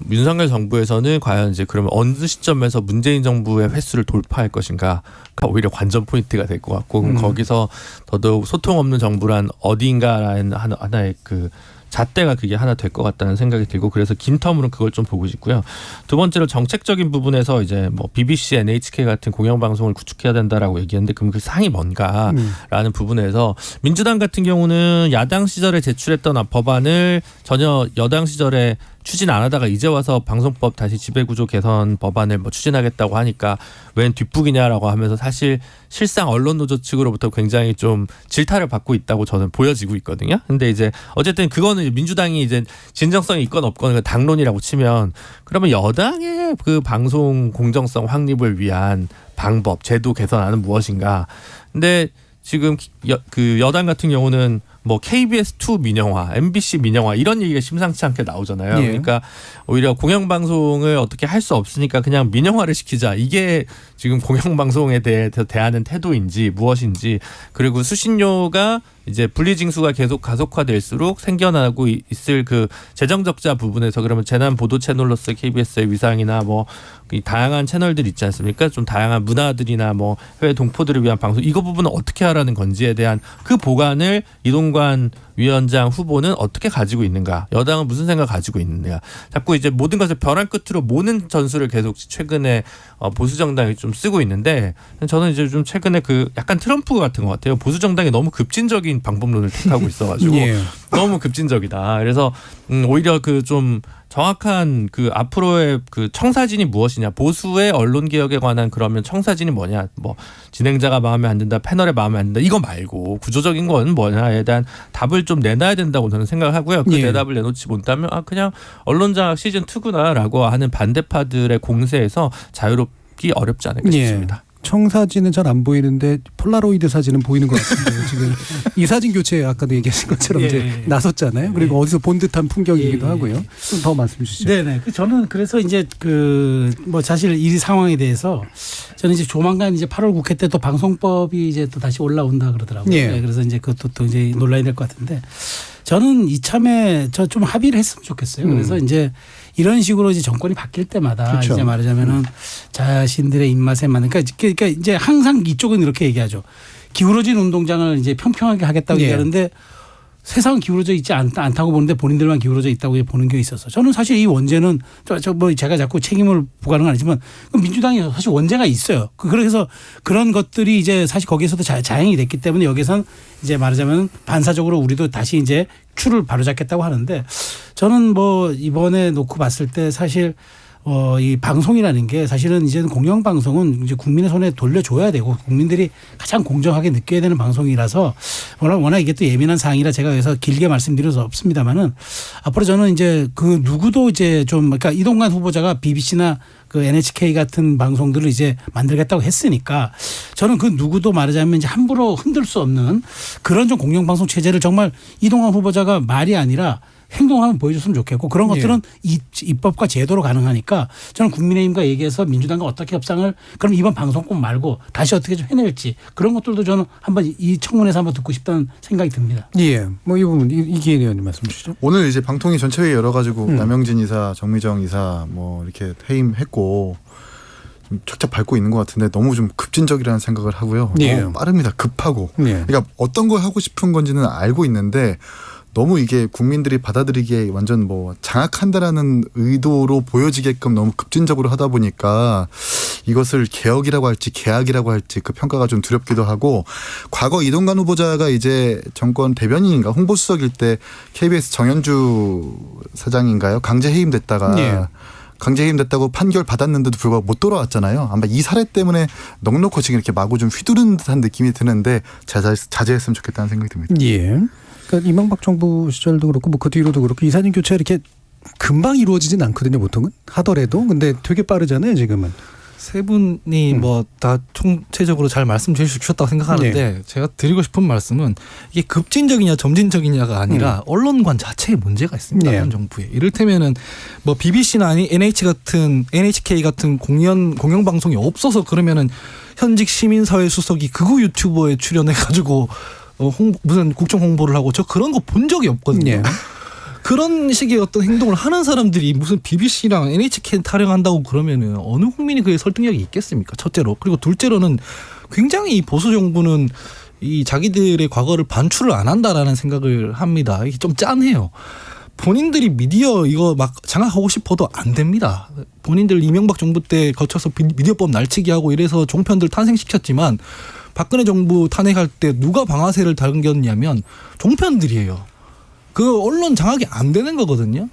[SPEAKER 6] 윤석열 정부에서는 과연 이제 그러면 어느 시점에서 문재인 정부의 횟수를 돌파할 것인가 오히려 관전 포인트가 될 것 같고 그럼 거기서 더더욱 소통 없는 정부란 어디인가라는 하나의 그 잣대가 그게 하나 될 것 같다는 생각이 들고 그래서 긴 텀으로 그걸 좀 보고 싶고요. 두 번째로 정책적인 부분에서 이제 뭐 BBC, NHK 같은 공영방송을 구축해야 된다라고 얘기했는데 그럼 그 상이 뭔가라는 부분에서 민주당 같은 경우는 야당 시절에 제출했던 법안을 전혀 여당 시절에 추진 안 하다가 이제 와서 방송법 다시 지배구조 개선 법안을 뭐 추진하겠다고 하니까 웬 뒷북이냐라고 하면서 사실 실상 언론노조 측으로부터 굉장히 좀 질타를 받고 있다고 저는 보여지고 있거든요. 근데 이제 어쨌든 그거는 민주당이 이제 진정성이 있건 없건 당론이라고 치면 그러면 여당의 그 방송 공정성 확립을 위한 방법, 제도 개선안은 무엇인가? 근데 지금 그 여당 같은 경우는 뭐 KBS2 민영화, MBC 민영화 이런 얘기가 심상치 않게 나오잖아요.
[SPEAKER 2] 예.
[SPEAKER 6] 그러니까 오히려 공영방송을 어떻게 할 수 없으니까 그냥 민영화를 시키자. 이게 지금 공영방송에 대해서 대하는 태도인지 무엇인지 그리고 수신료가 이제 분리징수가 계속 가속화될수록 생겨나고 있을 그 재정 적자 부분에서 그러면 재난 보도 채널로서 KBS의 위상이나 뭐 이 다양한 채널들 있지 않습니까? 좀 다양한 문화들이나 뭐 해외 동포들을 위한 방송 이거 부분은 어떻게 하라는 건지에 대한 그 보관을 이동관 위원장 후보는 어떻게 가지고 있는가? 여당은 무슨 생각 가지고 있는가? 자꾸 이제 모든 것을 벼랑 끝으로 모는 전술을 계속 최근에 보수 정당이 좀 쓰고 있는데 저는 이제 좀 최근에 그 약간 트럼프 같은 것 같아요. 보수 정당이 너무 급진적인 방법론을 택하고 있어가지고
[SPEAKER 2] 예.
[SPEAKER 6] 너무 급진적이다. 그래서 오히려 그 좀 정확한 그 앞으로의 그 청사진이 무엇이냐, 보수의 언론 개혁에 관한 그러면 청사진이 뭐냐, 뭐 진행자가 마음에 안 든다, 패널에 마음에 안 든다 이거 말고 구조적인 건 뭐냐에 대한 답을 좀 내놔야 된다고 저는 생각하고요. 그
[SPEAKER 2] 예.
[SPEAKER 6] 대답을 내놓지 못하면 그냥 언론장악 시즌 2구나라고 하는 반대파들의 공세에서 자유롭기 어렵지 않을까
[SPEAKER 2] 예.
[SPEAKER 6] 싶습니다.
[SPEAKER 2] 청사진은 잘 안 보이는데 폴라로이드 사진은 보이는 것 같은데요. 지금 이 사진 교체 아까도 얘기하신 것처럼
[SPEAKER 7] 예,
[SPEAKER 2] 이제
[SPEAKER 7] 예.
[SPEAKER 2] 나섰잖아요. 그리고 어디서 본 듯한 풍경이기도
[SPEAKER 7] 예, 예.
[SPEAKER 2] 하고요. 좀 더 말씀 주시죠.
[SPEAKER 7] 네네. 저는 그래서 이제 그 뭐 사실 이 상황에 대해서 저는 이제 조만간 이제 8월 국회 때 또 방송법이 이제 또 다시 올라온다 그러더라고요.
[SPEAKER 2] 예.
[SPEAKER 7] 네, 그래서 이제 그것도 또 이제 논란이 될 것 같은데 저는 이참에 저 좀 합의를 했으면 좋겠어요. 그래서 이제 이런 식으로 이제 정권이 바뀔 때마다
[SPEAKER 2] 그렇죠.
[SPEAKER 7] 이제 말하자면은 자신들의 입맛에 맞는 그러니까 이제 항상 이쪽은 이렇게 얘기하죠. 기울어진 운동장을 이제 평평하게 하겠다고
[SPEAKER 2] 예.
[SPEAKER 7] 얘기하는데 세상은 기울어져 있지 않다고 보는데 본인들만 기울어져 있다고 보는 게 있어서 저는 사실 이 원죄는 뭐 제가 자꾸 책임을 부과하는 건 아니지만 민주당이 사실 원죄가 있어요. 그래서 그런 것들이 이제 사실 거기에서도 자행이 됐기 때문에 여기서는 이제 말하자면 반사적으로 우리도 다시 이제 추를 바로잡겠다고 하는데 저는 뭐 이번에 놓고 봤을 때 사실 이 방송이라는 게 사실은 이제는 공영방송은 이제 국민의 손에 돌려줘야 되고 국민들이 가장 공정하게 느껴야 되는 방송이라서 워낙 이게 또 예민한 사항이라 제가 여기서 길게 말씀드릴 수 없습니다만은 앞으로 저는 이제 그 누구도 이제 좀 그러니까 이동관 후보자가 BBC나 그 NHK 같은 방송들을 이제 만들겠다고 했으니까 저는 그 누구도 말하자면 이제 함부로 흔들 수 없는 그런 좀 공영방송 체제를 정말 이동관 후보자가 말이 아니라 행동하면 보여줬으면 좋겠고 그런 것들은 입법과 제도로 가능하니까 저는 국민의힘과 얘기해서 민주당과 어떻게 협상을 그럼 이번 방송법 말고 다시 어떻게 좀 해낼지 그런 것들도 저는 한번 이 청문회에서 한번 듣고 싶다는 생각이 듭니다.
[SPEAKER 2] 예. 뭐 이 부분 이기현 의원님 말씀 주시죠.
[SPEAKER 4] 오늘 이제 방통위 전체회의 열어가지고 남영진 이사, 정미정 이사 뭐 이렇게 해임했고 좀 착착 밟고 있는 것 같은데 너무 좀 급진적이라는 생각을 하고요.
[SPEAKER 2] 예.
[SPEAKER 4] 너무 빠릅니다. 급하고.
[SPEAKER 2] 예.
[SPEAKER 4] 그러니까 어떤 걸 하고 싶은 건지는 알고 있는데 너무 이게 국민들이 받아들이기에 완전 뭐 장악한다라는 의도로 보여지게끔 너무 급진적으로 하다 보니까 이것을 개혁이라고 할지 개혁이라고 할지 그 평가가 좀 두렵기도 하고 과거 이동관 후보자가 이제 정권 대변인인가 홍보수석일 때 KBS 정현주 사장인가요? 강제 해임됐다가
[SPEAKER 2] 예.
[SPEAKER 4] 강제 해임됐다고 판결 받았는데도 불구하고 못 돌아왔잖아요. 아마 이 사례 때문에 넉넉히 지금 이렇게 마구 좀 휘두르는 듯한 느낌이 드는데 자제했으면 좋겠다는 생각이 듭니다.
[SPEAKER 2] 예. 그러니까 이명박 정부 시절도 그렇고 뭐 그 뒤로도 그렇고 이사진 교체 이렇게 금방 이루어지진 않거든요. 보통은 하더라도 근데 되게 빠르잖아요. 지금은.
[SPEAKER 5] 세 분이 뭐 다 총체적으로 잘 말씀 주셨다고 생각하는데 제가 드리고 싶은 말씀은 이게 급진적이냐 점진적이냐가 아니라 언론관 자체에 문제가 있습니다. 현 정부에. 이를테면은 뭐 BBC나 NHK 같은 공영방송이 없어서 그러면은 현직 시민사회 수석이 극우 유튜버에 출연해가지고 무슨 국정 홍보를 하고 저 그런 거 본 적이 없거든요. 그런 식의 어떤 행동을 하는 사람들이 무슨 BBC랑 NHK 타령한다고 그러면은 어느 국민이 그에 설득력이 있겠습니까? 첫째로. 그리고 둘째로는 굉장히 이 보수 정부는 이 자기들의 과거를 반출을 안 한다라는 생각을 합니다. 이게 좀 짠해요. 본인들이 미디어 이거 막 장악하고 싶어도 안 됩니다. 본인들 이명박 정부 때 거쳐서 미디어법 날치기 하고 이래서 종편들 탄생시켰지만 박근혜 정부 탄핵할 때 누가 방아쇠를 당겼냐면 종편들이에요. 그 언론 장악이 안 되는 거거든요.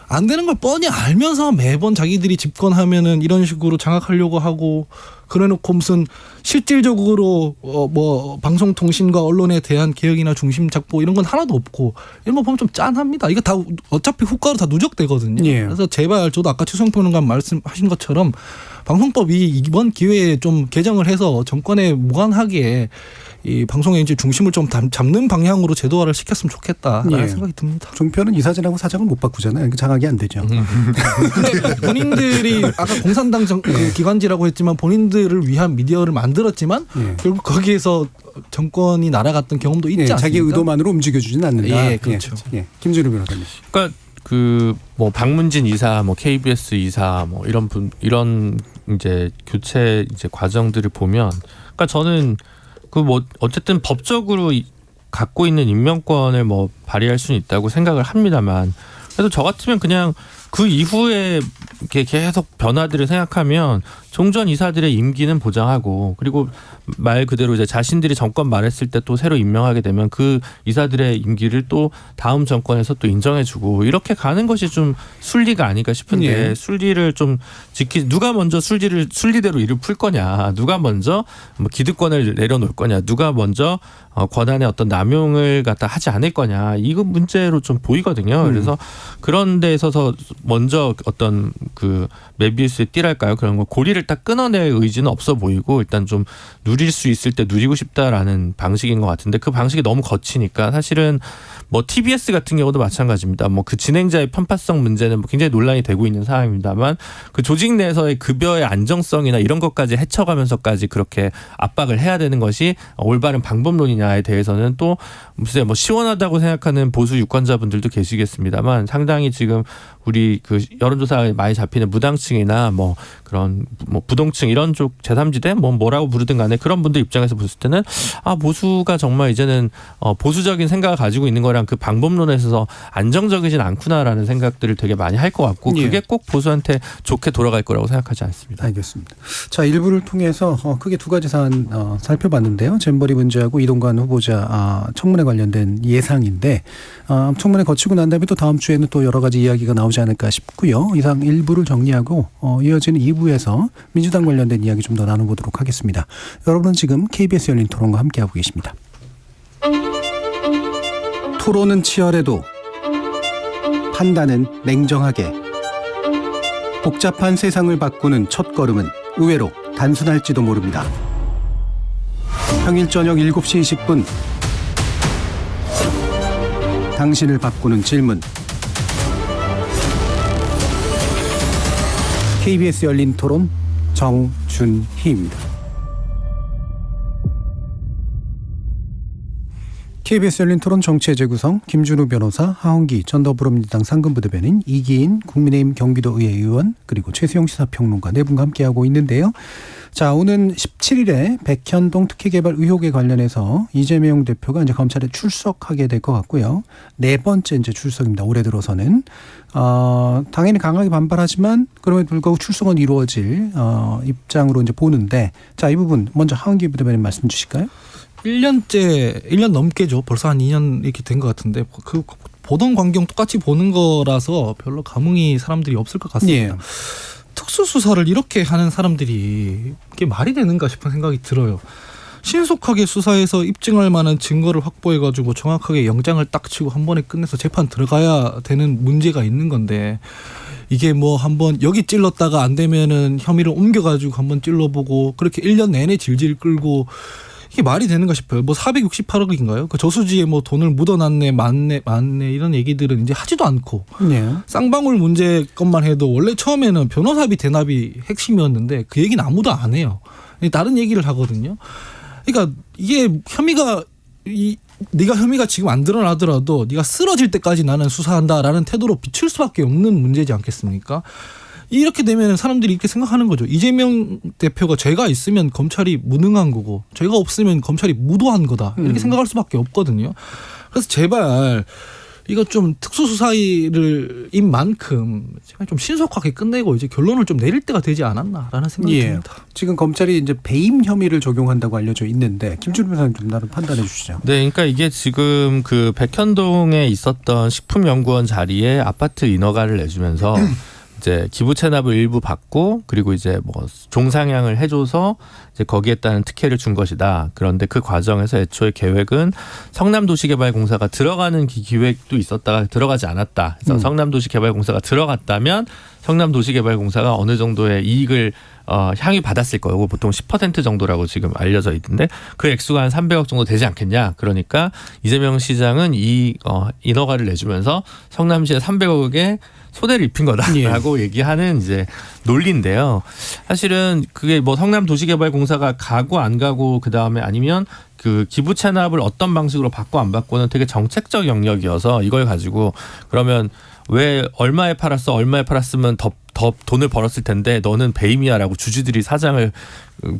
[SPEAKER 5] 안 되는 걸 뻔히 알면서 매번 자기들이 집권하면은 이런 식으로 장악하려고 하고 그래놓고 무슨 실질적으로 뭐 방송통신과 언론에 대한 개혁이나 중심 잡고 이런 건 하나도 없고 이런 거 보면 좀 짠합니다. 이거 다 어차피 후과로 다 누적되거든요.
[SPEAKER 2] 예.
[SPEAKER 5] 그래서 제발 저도 아까 최수영 평론가 말씀하신 것처럼 방송법이 이번 기회에 좀 개정을 해서 정권에 무관하게 이 방송의 이제 중심을 좀 잡는 방향으로 제도화를 시켰으면 좋겠다라는
[SPEAKER 2] 예.
[SPEAKER 5] 생각이 듭니다.
[SPEAKER 2] 종편은 이사진하고 사장을 못 바꾸잖아요. 장악이 안 되죠.
[SPEAKER 5] 근데 본인들이 아까 공산당 그 기관지라고 했지만 본인들을 위한 미디어를 만들었지만
[SPEAKER 2] 예.
[SPEAKER 5] 결국 거기에서 정권이 날아갔던 경험도 있지
[SPEAKER 2] 예,
[SPEAKER 5] 않습니까?
[SPEAKER 2] 자기 의도만으로 움직여주지는 않는다.
[SPEAKER 5] 예, 그렇죠.
[SPEAKER 2] 예. 김준우 변호사님.
[SPEAKER 6] 그러니까 그 뭐 박문진 이사, 뭐 KBS 이사, 뭐 이런 이제 교체 이제 과정들을 보면, 그러니까 저는 그 뭐 어쨌든 법적으로 갖고 있는 임명권을 뭐 발휘할 수는 있다고 생각을 합니다만, 그래도 저 같으면 그냥 그 이후에 이렇게 계속 변화들을 생각하면 종전 이사들의 임기는 보장하고, 그리고 말 그대로 이제 자신들이 정권 말했을 때 또 새로 임명하게 되면 그 이사들의 임기를 또 다음 정권에서 또 인정해주고 이렇게 가는 것이 좀 순리가 아닐까 싶은데
[SPEAKER 2] 예.
[SPEAKER 6] 순리를 좀 누가 먼저 순리대로 일을 풀 거냐, 누가 먼저 뭐 기득권을 내려놓을 거냐, 누가 먼저 권한의 어떤 남용을 갖다 하지 않을 거냐, 이거 문제로 좀 보이거든요. 그래서 그런 데 있어서 먼저 어떤 그 메비우스의 띠랄까요? 그런 거 고리를 딱 끊어낼 의지는 없어 보이고, 일단 좀 누릴 수 있을 때 누리고 싶다라는 방식인 것 같은데, 그 방식이 너무 거치니까 사실은 뭐 TBS 같은 경우도 마찬가지입니다. 뭐 그 진행자의 편파성 문제는 뭐 굉장히 논란이 되고 있는 상황입니다만, 그 조직 내에서의 급여의 안정성이나 이런 것까지 헤쳐가면서까지 그렇게 압박을 해야 되는 것이 올바른 방법론이냐에 대해서는 또 무슨 뭐 시원하다고 생각하는 보수 유권자분들도 계시겠습니다만, 상당히 지금 우리 그 여론조사에 많이 잡히는 무당층이나 뭐 그런 뭐 부동층 이런 쪽 제3지대 뭐라고 부르든 간에 그런 분들 입장에서 봤을 때는 보수가 정말 이제는 보수적인 생각을 가지고 있는 거랑 그 방법론에서 안정적이진 않구나라는 생각들을 되게 많이 할 것 같고, 그게 꼭 보수한테 좋게 돌아갈 거라고 생각하지 않습니다.
[SPEAKER 2] 알겠습니다. 자, 일부를 통해서 크게 두 가지 사안 살펴봤는데요. 잼버리 문제하고 이동관 후보자 청문회 관련된 예상인데, 청문회 거치고 난 다음에 또 다음 주에는 또 여러 가지 이야기가 나오지 않을까 싶고요. 이상 1부를 정리하고 이어지는 2부에서 민주당 관련된 이야기 좀 더 나눠보도록 하겠습니다. 여러분은 지금 KBS 열린 토론과 함께하고 계십니다. 토론은 치열해도 판단은 냉정하게. 복잡한 세상을 바꾸는 첫걸음은 의외로 단순할지도 모릅니다. 평일 저녁 7시 20분 당신을 바꾸는 질문. KBS 열린 토론 정준희입니다. KBS 열린 토론 정치의 재구성, 김준우 변호사, 하홍기 전 더불어민주당 상근부대변인, 이기인 국민의힘 경기도의회 의원, 그리고 최수영 시사평론가 네 분과 함께하고 있는데요. 자, 오는 17일에 백현동 특혜개발 의혹에 관련해서 이재명 대표가 이제 검찰에 출석하게 될 것 같고요. 네 번째 이제 출석입니다. 올해 들어서는. 당연히 강하게 반발하지만 그럼에도 불구하고 출석은 이루어질 입장으로 이제 보는데, 자, 이 부분 먼저 하은기 부대변인 말씀 주실까요?
[SPEAKER 5] 1년 넘게죠. 벌써 한 2년 이렇게 된 것 같은데, 그 보던 광경 똑같이 보는 거라서 별로 감흥이 사람들이 없을 것 같습니다.
[SPEAKER 2] 예.
[SPEAKER 5] 특수수사를 이렇게 하는 사람들이 이게 말이 되는가 싶은 생각이 들어요. 신속하게 수사해서 입증할 만한 증거를 확보해가지고 정확하게 영장을 딱 치고 한 번에 끝내서 재판 들어가야 되는 문제가 있는 건데, 이게 뭐 한번 여기 찔렀다가 안 되면은 혐의를 옮겨가지고 한번 찔러보고 그렇게 1년 내내 질질 끌고, 이게 말이 되는가 싶어요. 뭐 468억인가요? 그 저수지에 뭐 돈을 묻어놨네, 많네 이런 얘기들은 이제 하지도 않고,
[SPEAKER 2] 네.
[SPEAKER 5] 쌍방울 문제 것만 해도 원래 처음에는 변호사비 대납이 핵심이었는데 그 얘기는 아무도 안 해요. 다른 얘기를 하거든요. 그러니까 이게 혐의가 네가 혐의가 지금 안 드러나더라도 네가 쓰러질 때까지 나는 수사한다라는 태도로 비칠 수밖에 없는 문제지 않겠습니까? 이렇게 되면 사람들이 이렇게 생각하는 거죠. 이재명 대표가 죄가 있으면 검찰이 무능한 거고 죄가 없으면 검찰이 무도한 거다. 이렇게 생각할 수밖에 없거든요. 그래서 제발 이거 좀 특수수사인 만큼 제가 좀 신속하게 끝내고 이제 결론을 좀 내릴 때가 되지 않았나라는 생각이 듭니다.
[SPEAKER 2] 지금 검찰이 이제 배임 혐의를 적용한다고 알려져 있는데 김준우 변호사님 좀 나름 판단해 주시죠.
[SPEAKER 6] 네, 그러니까 이게 지금 그 백현동에 있었던 식품연구원 자리에 아파트 인허가를 내주면서 이제 기부 체납을 일부 받고 그리고 이제 뭐 종상향을 해줘서 이제 거기에 따른 특혜를 준 것이다. 그런데 그 과정에서 애초에 계획은 성남도시개발공사가 들어가는 기획도 있었다가 들어가지 않았다. 그래서 성남도시개발공사가 들어갔다면 성남도시개발공사가 어느 정도의 이익을 향유 받았을 거고 보통 10% 정도라고 지금 알려져 있는데 그 액수가 한 300억 정도 되지 않겠냐. 그러니까 이재명 시장은 이 인허가를 내주면서 성남시에 300억에 손해를 입힌 거다라고 얘기하는 이제 논리인데요. 사실은 그게 뭐 성남도시개발공사가 가고 안 가고 그 다음에 아니면 그 기부 체납을 어떤 방식으로 받고 안 받고는 되게 정책적 영역이어서 이걸 가지고 그러면 왜 얼마에 팔았어? 얼마에 팔았으면 더 돈을 벌었을 텐데 너는 배임이야라고 주주들이 사장을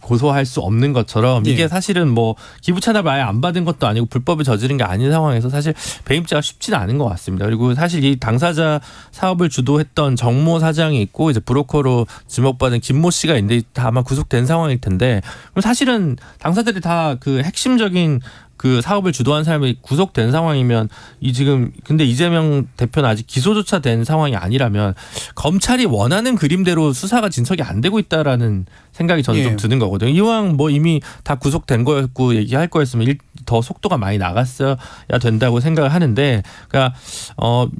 [SPEAKER 6] 고소할 수 없는 것처럼 이게 사실은 뭐 기부 체납을 아예 안 받은 것도 아니고 불법을 저지른 게 아닌 상황에서 사실 배임죄가 쉽지는 않은 것 같습니다. 그리고 사실 이 당사자 사업을 주도했던 정모 사장이 있고 이제 브로커로 지목받은 김모 씨가 있는데 다 아마 구속된 상황일 텐데 그럼 사실은 당사자들이 다 그 핵심적인 그 사업을 주도한 사람이 구속된 상황이면 이 지금 근데 이재명 대표는 아직 기소조차 된 상황이 아니라면 검찰이 원하는 그림대로 수사가 진척이 안 되고 있다라는 생각이 저는 좀 드는 거거든요. 이왕 뭐 이미 다 구속된 거였고 얘기할 거였으면 더 속도가 많이 나갔어야 된다고 생각을 하는데 그러니까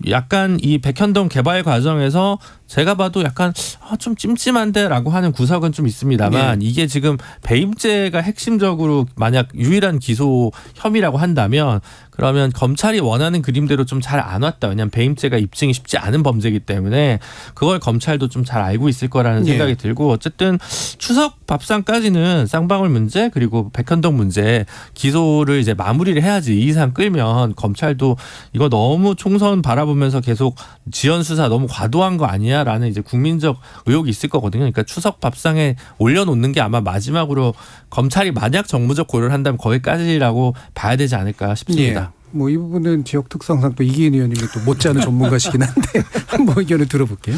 [SPEAKER 6] 약간 이 백현동 개발 과정에서 제가 봐도 약간 좀 찜찜한데라고 하는 구석은 좀 있습니다만 이게 지금 배임죄가 핵심적으로 만약 유일한 기소 혐의라고 한다면 그러면 검찰이 원하는 그림대로 좀 잘 안 왔다. 왜냐하면 배임죄가 입증이 쉽지 않은 범죄이기 때문에 그걸 검찰도 좀 잘 알고 있을 거라는 생각이 들고 어쨌든 추석 밥상까지는 쌍방울 문제 그리고 백현동 문제 기소를 이제 마무리를 해야지 이 이상 끌면 검찰도 이거 너무 총선 바라보면서 계속 지연 수사 너무 과도한 거 아니야라는 이제 국민적 의혹이 있을 거거든요. 그러니까 추석 밥상에 올려놓는 게 아마 마지막으로 검찰이 만약 정무적 고려를 한다면 거기까지라고 봐야 되지 않을까 싶습니다.
[SPEAKER 2] 뭐 이 부분은 지역 특성상 또 이기인 의원님이 또 못지않은 전문가시긴 한데 한번 의견을 들어볼게요.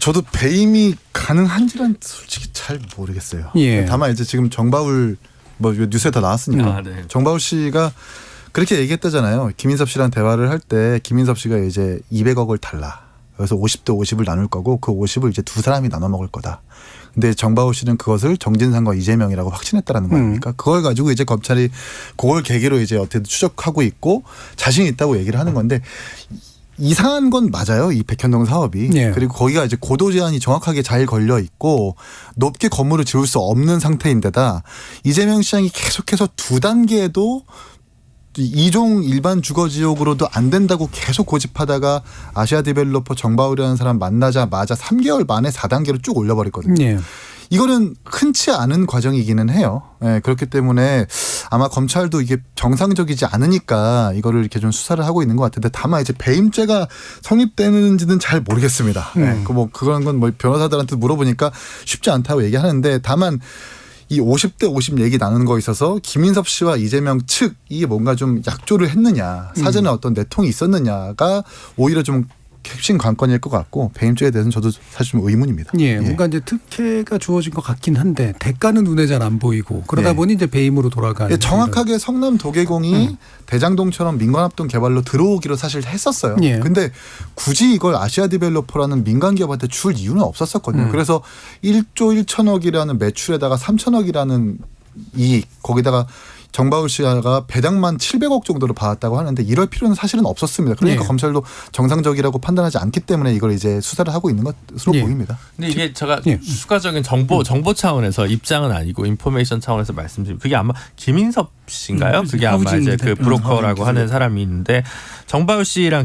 [SPEAKER 4] 저도 배임이 가능한지는 솔직히 잘 모르겠어요. 다만 이제 지금 정바울 뭐 뉴스에 다 나왔으니까 정바울 씨가 그렇게 얘기했다잖아요. 김인섭 씨랑 대화를 할 때 김인섭 씨가 이제 200억을 달라. 그래서 50대 50을 나눌 거고 그 50을 이제 두 사람이 나눠 먹을 거다. 근데 정바울 씨는 그것을 정진상과 이재명이라고 확신했다라는 거 아닙니까? 그걸 가지고 이제 검찰이 그걸 계기로 이제 어떻게 추적하고 있고 자신 있다고 얘기를 하는 건데 이상한 건 맞아요. 이 백현동 사업이. 그리고 거기가 이제 고도 제한이 정확하게 잘 걸려 있고 높게 건물을 지을 수 없는 상태인데다 이재명 시장이 계속해서 두 단계도 2종 일반 주거지역으로도 안 된다고 계속 고집하다가 아시아 디벨로퍼 정바울이라는 사람 만나자마자 3개월 만에 4단계로 쭉 올려버렸거든요. 이거는 흔치 않은 과정이기는 해요. 그렇기 때문에 아마 검찰도 이게 정상적이지 않으니까 이거를 이렇게 좀 수사를 하고 있는 것 같은데 다만 이제 배임죄가 성립되는지는 잘 모르겠습니다. 그런 건 뭐 변호사들한테 물어보니까 쉽지 않다고 얘기하는데 다만 이 50대 50 얘기 나누는 거에 있어서 김인섭 씨와 이재명 측이 뭔가 좀 약조를 했느냐 사전에 어떤 내통이 있었느냐가 오히려 좀 핵심 관건일 것 같고 배임죄에 대해서는 저도 사실 좀 의문입니다.
[SPEAKER 2] 뭔가 이제 특혜가 주어진 것 같긴 한데 대가는 눈에 잘 안 보이고 그러다 보니 이제 배임으로 돌아가는.
[SPEAKER 4] 정확하게 성남 도계공이 대장동처럼 민간합동 개발로 들어오기로 사실 했었어요. 근데 굳이 이걸 아시아 디벨로퍼라는 민간 기업한테 줄 이유는 없었었거든요. 그래서 1조 1천억이라는 매출에다가 3천억이라는 이익 거기다가 정바울 씨가 배당만 700억 정도를 받았다고 하는데 이럴 필요는 사실은 없었습니다. 그러니까 검찰도 정상적이라고 판단하지 않기 때문에 이걸 이제 수사를 하고 있는 것으로 보입니다.
[SPEAKER 6] 근데 이게 제가 추가적인 정보 차원에서 입장은 아니고 인포메이션 차원에서 말씀드리면 그게 아마 김인섭 씨인가요? 그게 아마 이제 그 브로커라고 하는 사람이 있는데 정바울 씨랑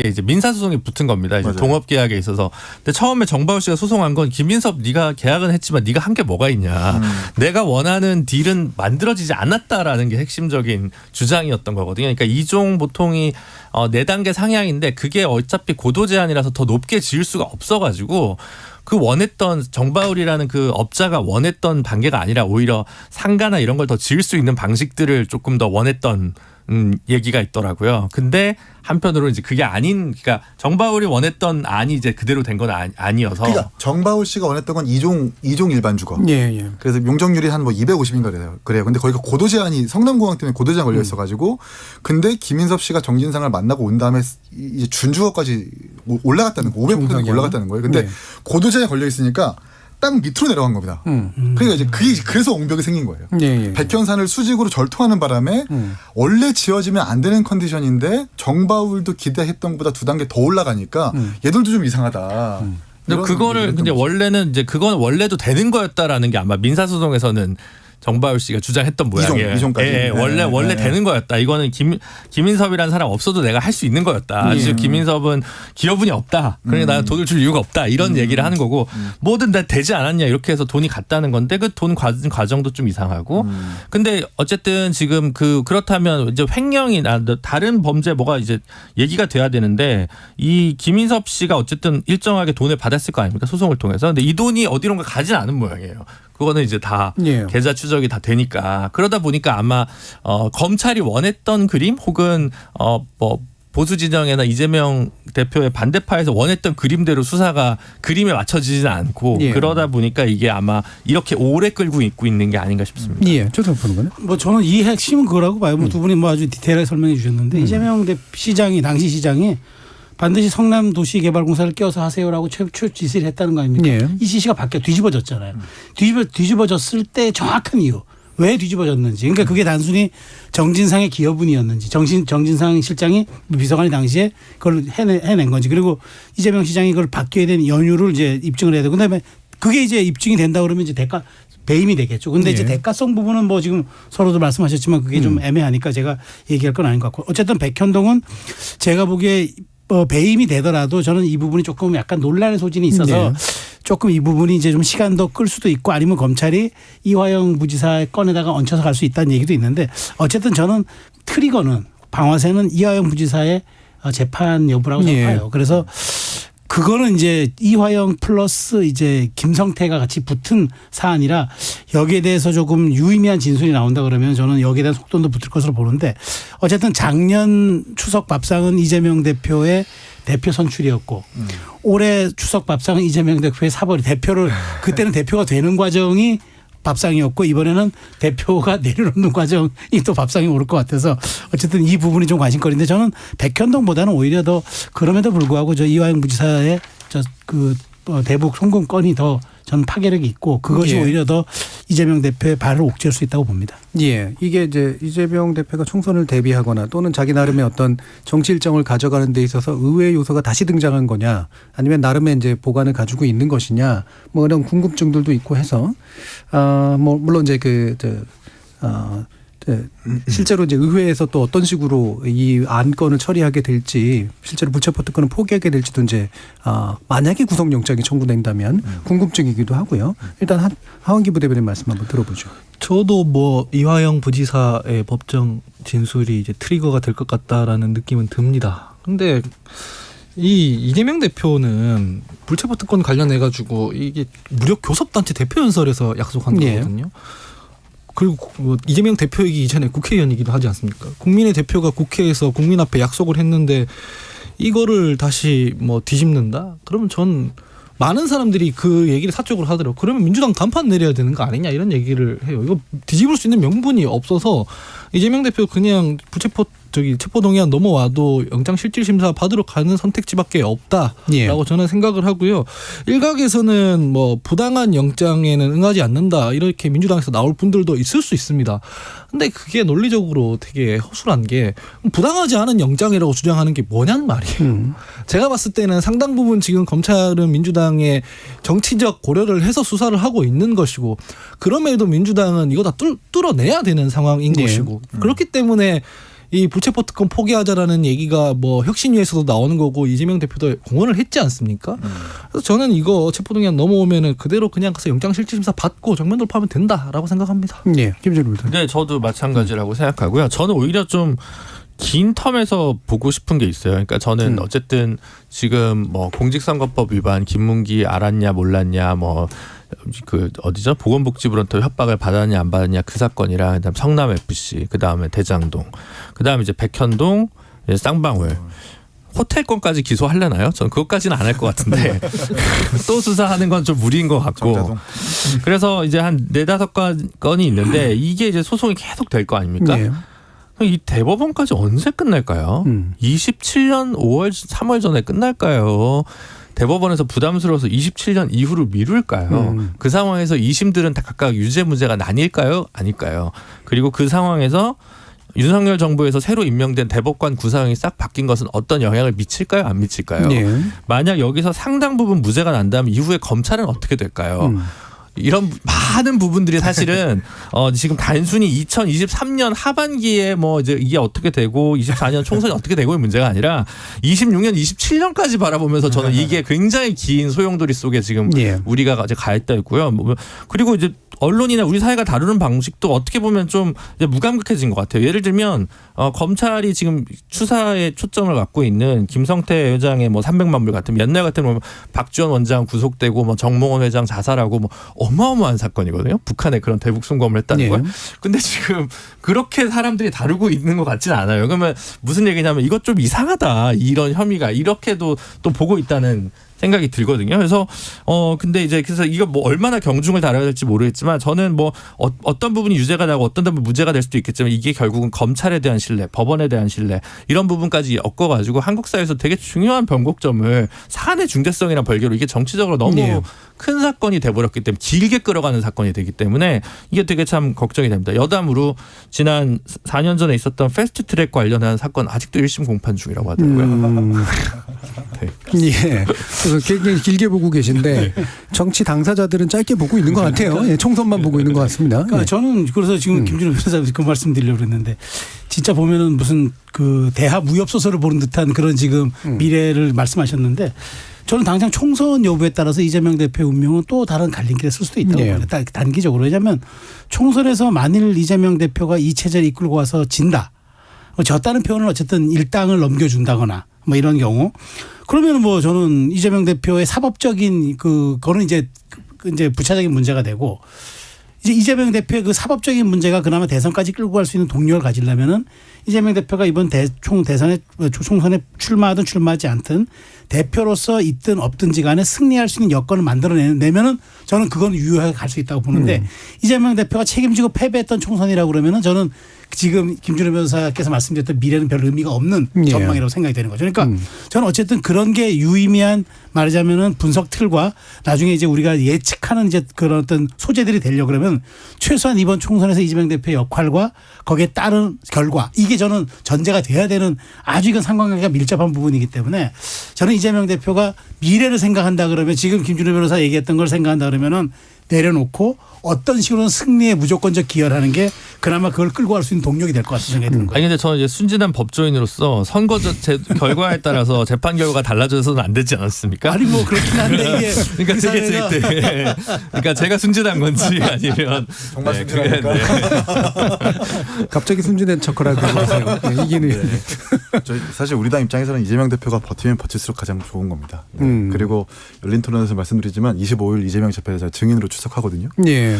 [SPEAKER 6] 이제 민사소송이 붙은 겁니다. 이제
[SPEAKER 4] 맞아요.
[SPEAKER 6] 동업계약에 있어서. 근데 처음에 정바울 씨가 소송한 건 김민섭 네가 계약은 했지만 네가 한 게 뭐가 있냐. 내가 원하는 딜은 만들어지지 않았다라는 게 핵심적인 주장이었던 거거든요. 그러니까 이종 보통이 4단계 상향인데 그게 어차피 고도 제한이라서 더 높게 지을 수가 없어가지고 그 원했던 정바울이라는 그 업자가 원했던 단계가 아니라 오히려 상가나 이런 걸 더 지을 수 있는 방식들을 조금 더 원했던 얘기가 있더라고요. 근데 한편으로 이제 그게 아닌, 그러니까 정바울이 원했던 안이 이제 그대로 된 건 아니어서.
[SPEAKER 4] 그러니까 정바울 씨가 원했던 건 2종 일반 주거.
[SPEAKER 2] 예.
[SPEAKER 4] 그래서 용적률이 한 뭐 250인가 그래요. 근데 거기가 고도 제한이 성남공항 때문에 고도 제한 걸려 있어가지고 근데 김인섭 씨가 정진상을 만나고 온 다음에 이제 준주거까지 올라갔다는 거, 500% 올라갔다는 거예요. 근데
[SPEAKER 2] 네.
[SPEAKER 4] 고도 제한 걸려 있으니까 땅 밑으로 내려간 겁니다. 그러니까 이제 그래서 옹벽이 생긴 거예요.
[SPEAKER 2] 예.
[SPEAKER 4] 백현산을 수직으로 절통하는 바람에 원래 지어지면 안 되는 컨디션인데 정바울도 기대했던 것보다 2단계 더 올라가니까 얘들도 좀 이상하다.
[SPEAKER 6] 근데 그거를 근데 원래는 이제 그건 원래도 되는 거였다라는 게 아마 민사소송에서는 정바울 씨가 주장했던 모양이에요.
[SPEAKER 4] 이종까지.
[SPEAKER 6] 예, 원래 되는 거였다. 이거는 김인섭이라는 사람 없어도 내가 할 수 있는 거였다. 즉 김인섭은 기여분이 없다. 그러니까 나 돈을 줄 이유가 없다. 이런 얘기를 하는 거고 뭐든 다 되지 않았냐 이렇게 해서 돈이 갔다는 건데 그 돈 과정도 좀 이상하고. 근데 어쨌든 지금 그렇다면 이제 횡령이나 다른 범죄 뭐가 이제 얘기가 돼야 되는데 이 김인섭 씨가 어쨌든 일정하게 돈을 받았을 거 아닙니까? 소송을 통해서. 근데 이 돈이 어디론가 가진 않은 모양이에요. 그거는 이제 다 계좌 추적이 다 되니까 그러다 보니까 아마 검찰이 원했던 그림 혹은 뭐 보수 진영이나 이재명 대표의 반대파에서 원했던 그림대로 수사가 그림에 맞춰지지는 않고 그러다 보니까 이게 아마 이렇게 오래 끌고 있고 있는 게 아닌가 싶습니다.
[SPEAKER 2] 예, 저도 보는 거는.
[SPEAKER 7] 뭐 저는 이 핵심은 그거라고 봐요. 뭐 두 분이 뭐 아주 디테일하게 설명해 주셨는데 이재명 시장이 당시 시장이 반드시 성남도시개발공사를 껴서 하세요라고 최초 지시를 했다는 거 아닙니까?
[SPEAKER 2] 예.
[SPEAKER 7] 이 지시가 바뀌어 뒤집어졌잖아요. 뒤집어졌을 때 정확한 이유. 왜 뒤집어졌는지. 그러니까 그게 단순히 정진상의 기여분이었는지 정진상 실장이 비서관이 당시에 그걸 해낸 건지. 그리고 이재명 시장이 그걸 바뀌어야 되는 연유를 이제 입증을 해야 되고 그다음에 그게 이제 입증이 된다 그러면 이제 배임이 되겠죠. 근데 이제 대가성 부분은 뭐 지금 서로도 말씀하셨지만 그게 좀 애매하니까 제가 얘기할 건 아닌 것 같고 어쨌든 백현동은 제가 보기에 배임이 되더라도 저는 이 부분이 조금 약간 논란의 소진이 있어서 조금 이 부분이 이제 좀 시간 더 끌 수도 있고 아니면 검찰이 이화영 부지사의 건에다가 얹혀서 갈 수 있다는 얘기도 있는데 어쨌든 저는 트리거는 방화쇠는 이화영 부지사의 재판 여부라고 생각해요. 그래서 그거는 이제 이화영 플러스 이제 김성태가 같이 붙은 사안이라 여기에 대해서 조금 유의미한 진술이 나온다 그러면 저는 여기에 대한 속돈도 붙을 것으로 보는데 어쨌든 작년 추석 밥상은 이재명 대표의 대표 선출이었고 올해 추석 밥상은 이재명 대표의 사벌이 대표를 그때는 대표가 되는 과정이 밥상이었고 이번에는 대표가 내려놓는 과정이 또 밥상이 오를 것 같아서 어쨌든 이 부분이 좀 관심거리인데 저는 백현동보다는 오히려 더 그럼에도 불구하고 저 이화영 부지사의 대북 송금 건이 더 저는 파괴력이 있고 그것이 오히려 더 이재명 대표의 발을 옥죄할 수 있다고 봅니다.
[SPEAKER 2] 예, 이게 이제 이재명 대표가 총선을 대비하거나 또는 자기 나름의 어떤 정치 일정을 가져가는 데 있어서 의외의 요소가 다시 등장한 거냐, 아니면 나름의 이제 보관을 가지고 있는 것이냐, 뭐 그런 궁금증들도 있고 해서 뭐 물론 이제 실제로 이제 의회에서 또 어떤 식으로 이 안건을 처리하게 될지 실제로 불체포 특권을 포기하게 될지도 이제 만약에 구속영장이 청구된다면 궁금증이기도 하고요. 일단 하원기 부대변인 말씀 한번 들어보죠.
[SPEAKER 5] 저도 뭐 이화영 부지사의 법정 진술이 이제 트리거가 될 것 같다라는 느낌은 듭니다. 근데 이재명 대표는 불체포 특권 관련해 가지고 이게 무력 교섭단체 대표 연설에서 약속한 거거든요. 그리고 이재명 대표이기 이전에 국회의원이기도 하지 않습니까? 국민의 대표가 국회에서 국민 앞에 약속을 했는데 이거를 다시 뭐 뒤집는다? 그러면 전 많은 사람들이 그 얘기를 사적으로 하더라고요. 그러면 민주당 간판 내려야 되는 거 아니냐 이런 얘기를 해요. 이거 뒤집을 수 있는 명분이 없어서 이재명 대표 그냥 체포동의안 넘어와도 영장실질심사 받으러 가는 선택지밖에 없다라고 저는 생각을 하고요. 일각에서는 뭐 부당한 영장에는 응하지 않는다 이렇게 민주당에서 나올 분들도 있을 수 있습니다. 근데 그게 논리적으로 되게 허술한 게 부당하지 않은 영장이라고 주장하는 게 뭐냔 말이에요. 제가 봤을 때는 상당 부분 지금 검찰은 민주당의 정치적 고려를 해서 수사를 하고 있는 것이고 그럼에도 민주당은 이거 다 뚫어내야 되는 상황인 것이고 그렇기 때문에 이 불체포 특권 포기하자라는 얘기가 뭐 혁신위에서도 나오는 거고 이재명 대표도 공언을 했지 않습니까? 그래서 저는 이거 체포동의안 넘어오면은 그대로 그냥 가서 영장실질심사 받고 정면 돌파하면 된다라고 생각합니다.
[SPEAKER 2] 예, 김준일 의원님.
[SPEAKER 6] 네, 저도 마찬가지라고 생각하고요. 저는 오히려 좀 긴 텀에서 보고 싶은 게 있어요. 그러니까 저는 어쨌든 지금 뭐 공직선거법 위반 김문기 알았냐 몰랐냐 뭐 그 어디죠? 보건복지부로부터 협박을 받았냐 안 받았냐 그 사건이랑 그다음 성남 FC 그다음에 대장동 그다음에 이제 백현동 이제 쌍방울 호텔권까지 기소하려나요? 전 그것까지는 안 할 것 같은데 또 수사하는 건 좀 무리인 것 같고
[SPEAKER 4] 정자동.
[SPEAKER 6] 그래서 이제 한 4-5건이 있는데 이게 이제 소송이 계속 될 거 아닙니까?
[SPEAKER 2] 예.
[SPEAKER 6] 이 대법원까지 언제 끝날까요? 27년 5월 3월 전에 끝날까요? 대법원에서 부담스러워서 27년 이후로 미룰까요? 그 상황에서 2심들은 다 각각 유죄 무죄가 나뉠까요? 아닐까요? 그리고 그 상황에서 윤석열 정부에서 새로 임명된 대법관 구성이 싹 바뀐 것은 어떤 영향을 미칠까요? 안 미칠까요?
[SPEAKER 2] 예.
[SPEAKER 6] 만약 여기서 상당 부분 무죄가 난다면 이후에 검찰은 어떻게 될까요? 이런 많은 부분들이 사실은 지금 단순히 2023년 하반기에 뭐 이제 이게 어떻게 되고 24년 총선이 어떻게 되고의 문제가 아니라 26년, 27년까지 바라보면서 저는 이게 굉장히 긴 소용돌이 속에 지금
[SPEAKER 2] 예.
[SPEAKER 6] 우리가 이제 가 있다 있고요. 그리고 이제 언론이나 우리 사회가 다루는 방식도 어떻게 보면 좀 이제 무감각해진 것 같아요. 예를 들면 검찰이 지금 추사에 초점을 갖고 있는 김성태 회장의 뭐 300만 불 같은 옛날 같은 박지원 원장 구속되고 뭐 정몽원 회장 자살하고 뭐 어마어마한 사건이거든요. 북한에 그런 대북 송금을 했다는
[SPEAKER 2] 예.
[SPEAKER 6] 거예요. 근데 지금 그렇게 사람들이 다루고 있는 것 같지는 않아요. 그러면 무슨 얘기냐면 이것 좀 이상하다. 이런 혐의가 이렇게도 또 보고 있다는 생각이 들거든요. 그래서 근데 이제 그래서 이거 뭐 얼마나 경중을 다뤄야 될지 모르겠지만 저는 뭐 어떤 부분이 유죄가 나고 어떤 부분이 무죄가 될 수도 있겠지만 이게 결국은 검찰에 대한 신뢰, 법원에 대한 신뢰 이런 부분까지 엮어가지고 한국 사회에서 되게 중요한 변곡점을 사안의 중대성이랑 별개로 이게 정치적으로 너무
[SPEAKER 2] 예.
[SPEAKER 6] 큰 사건이 돼버렸기 때문에 길게 끌어가는 사건이 되기 때문에 이게 되게 참 걱정이 됩니다. 여담으로 지난 4년 전에 있었던 패스트트랙 관련한 사건 아직도 1심 공판 중이라고 하더라고요. 네.
[SPEAKER 2] 예. 그래서 굉장히 길게 보고 계신데 정치 당사자들은 짧게 보고 있는 것 같아요. 예, 총선만 보고 있는 것 같습니다.
[SPEAKER 7] 그러니까
[SPEAKER 2] 예.
[SPEAKER 7] 저는 그래서 지금 김준호 변호사 그 말씀 드리려고 그랬는데 진짜 보면은 무슨 그 대하 무협 소설을 보는 듯한 그런 지금 미래를 말씀하셨는데 저는 당장 총선 여부에 따라서 이재명 대표의 운명은 또 다른 갈림길에 쓸 수도 있다고 봐요. 단기적으로. 왜냐하면 총선에서 만일 이재명 대표가 이 체제를 이끌고 와서 진다. 졌다는 표현은 어쨌든 일당을 넘겨준다거나 뭐 이런 경우 그러면 뭐 저는 이재명 대표의 사법적인 그거는 이제 부차적인 문제가 되고 이제 이재명 대표의 그 사법적인 문제가 그나마 대선까지 끌고 갈 수 있는 동력을 가지려면은 이재명 대표가 이번 총선에 출마하든 출마하지 않든 대표로서 있든 없든지 간에 승리할 수 있는 여건을 만들어내면은 저는 그건 유효하게 갈 수 있다고 보는데 이재명 대표가 책임지고 패배했던 총선이라고 그러면은 저는 지금 김준호 변호사께서 말씀드렸던 미래는 별 의미가 없는 전망이라고 생각이 되는 거죠. 그러니까 저는 어쨌든 그런 게 유의미한 말하자면은 분석 틀과 나중에 이제 우리가 예측하는 이제 그런 어떤 소재들이 되려고 그러면 최소한 이번 총선에서 이재명 대표의 역할과 거기에 따른 결과 이게 저는 전제가 돼야 되는 아주 이건 상관관계가 밀접한 부분이기 때문에 저는 이재명 대표가 미래를 생각한다 그러면 지금 김준호 변호사 얘기했던 걸 생각한다 그러면은 내려놓고 어떤 식으로는 승리에 무조건적 기여를 하는 게 그나마 그걸 끌고 갈 수 있는 동력이 될 것 같은 생각이 드는 거예요.
[SPEAKER 6] 아니 근데 저는 이제 순진한 법조인으로서 선거 결과에 따라서 재판 결과가 달라져서는 안 되지 않았습니까?
[SPEAKER 7] 아니 뭐 그렇긴 한데 이게
[SPEAKER 6] 그러니까 되게 그러니까 제가 순진한 건지 아니면
[SPEAKER 4] 정말 순진합니까?
[SPEAKER 2] 갑자기 순진한 척을 하고 계세요. 예, 이기는.
[SPEAKER 4] 저희 사실 우리 당 입장에서는 이재명 대표가 버티면 버틸수록 가장 좋은 겁니다. 그리고 열린 토론에서 말씀드리지만 25일 이재명 재판에 제가 증인으로 출석하거든요.
[SPEAKER 2] 예.